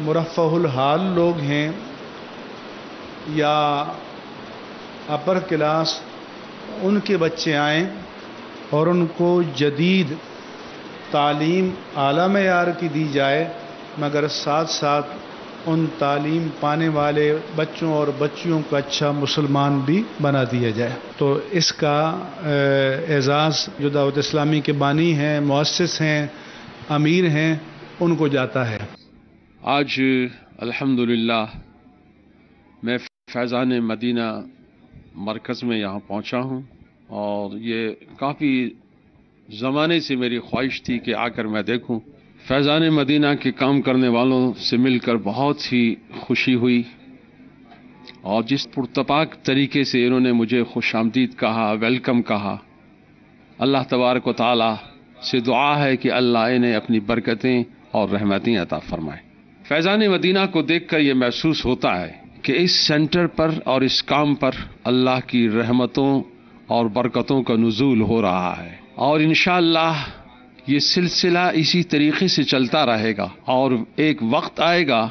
مرفہ الحال لوگ ہیں یا اپر کلاس ان کے بچے آئیں اور ان کو جدید تعلیم اعلیٰ معیار کی دی جائے، مگر ساتھ ساتھ ان تعلیم پانے والے بچوں اور بچیوں کو اچھا مسلمان بھی بنا دیا جائے. تو اس کا اعزاز جو دعوت اسلامی کے بانی ہیں، مؤسس ہیں، امیر ہیں، ان کو جاتا ہے. آج الحمدللہ میں فیضان مدینہ مرکز میں یہاں پہنچا ہوں، اور یہ کافی زمانے سے میری خواہش تھی کہ آ کر میں دیکھوں. فیضان مدینہ کے کام کرنے والوں سے مل کر بہت ہی خوشی ہوئی، اور جس پرتپاک طریقے سے انہوں نے مجھے خوش آمدید کہا، ویلکم کہا، اللہ تبارک و تعالی سے دعا ہے کہ اللہ انہیں اپنی برکتیں اور رحمتیں عطا فرمائے. فیضان مدینہ کو دیکھ کر یہ محسوس ہوتا ہے کہ اس سینٹر پر اور اس کام پر اللہ کی رحمتوں اور برکتوں کا نزول ہو رہا ہے، اور انشاءاللہ یہ سلسلہ اسی طریقے سے چلتا رہے گا، اور ایک وقت آئے گا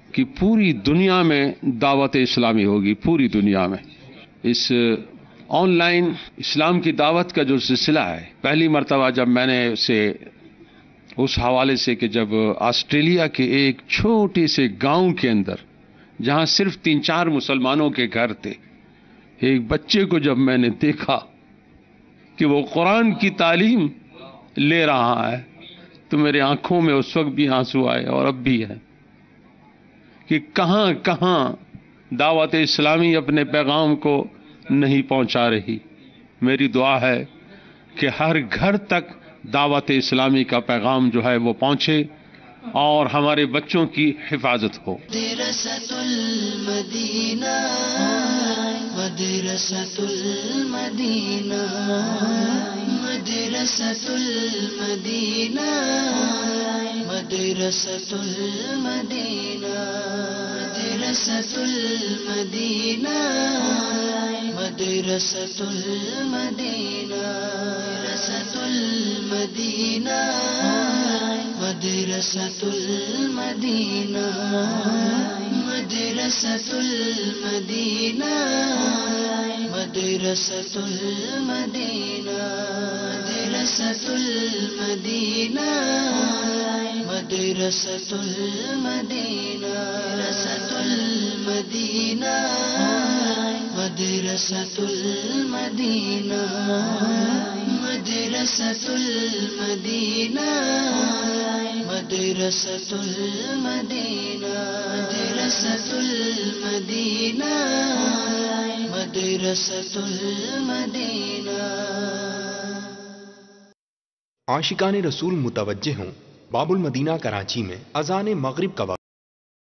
کہ پوری دنیا میں دعوت اسلامی ہوگی. پوری دنیا میں اس آن لائن اسلام کی دعوت کا جو سلسلہ ہے، پہلی مرتبہ جب میں نے اسے اس حوالے سے کہ جب آسٹریلیا کے ایک چھوٹے سے گاؤں کے اندر جہاں صرف 3-4 مسلمانوں کے گھر تھے، ایک بچے کو جب میں نے دیکھا کہ وہ قرآن کی تعلیم لے رہا ہے، تو میرے آنکھوں میں اس وقت بھی آنسو آئے اور اب بھی ہے کہ کہاں کہاں دعوت اسلامی اپنے پیغام کو نہیں پہنچا رہی. میری دعا ہے کہ ہر گھر تک دعوت اسلامی کا پیغام جو ہے وہ پہنچے اور ہمارے بچوں کی حفاظت ہو. مدرسۃ المدینہ مدرسۃ المدینہ مدرسۃ المدینہ مدرسۃ المدینہ مدرسۃ المدینہ مدرسۃ المدینہ مدرسۃ المدینہ مدرسۃ المدینہ مدرسۃ المدینہ مدرسۃ المدینہ مدرسۃ المدینہ مدرسۃ المدینہ مدرسۃ المدینہ مدرسۃ المدینہ مدرسۃ المدینہ مدرسۃ المدینہ مدرسۃ المدینہ. عاشقان رسول متوجہ ہوں، باب المدینہ کراچی میں اذان مغرب کا وقت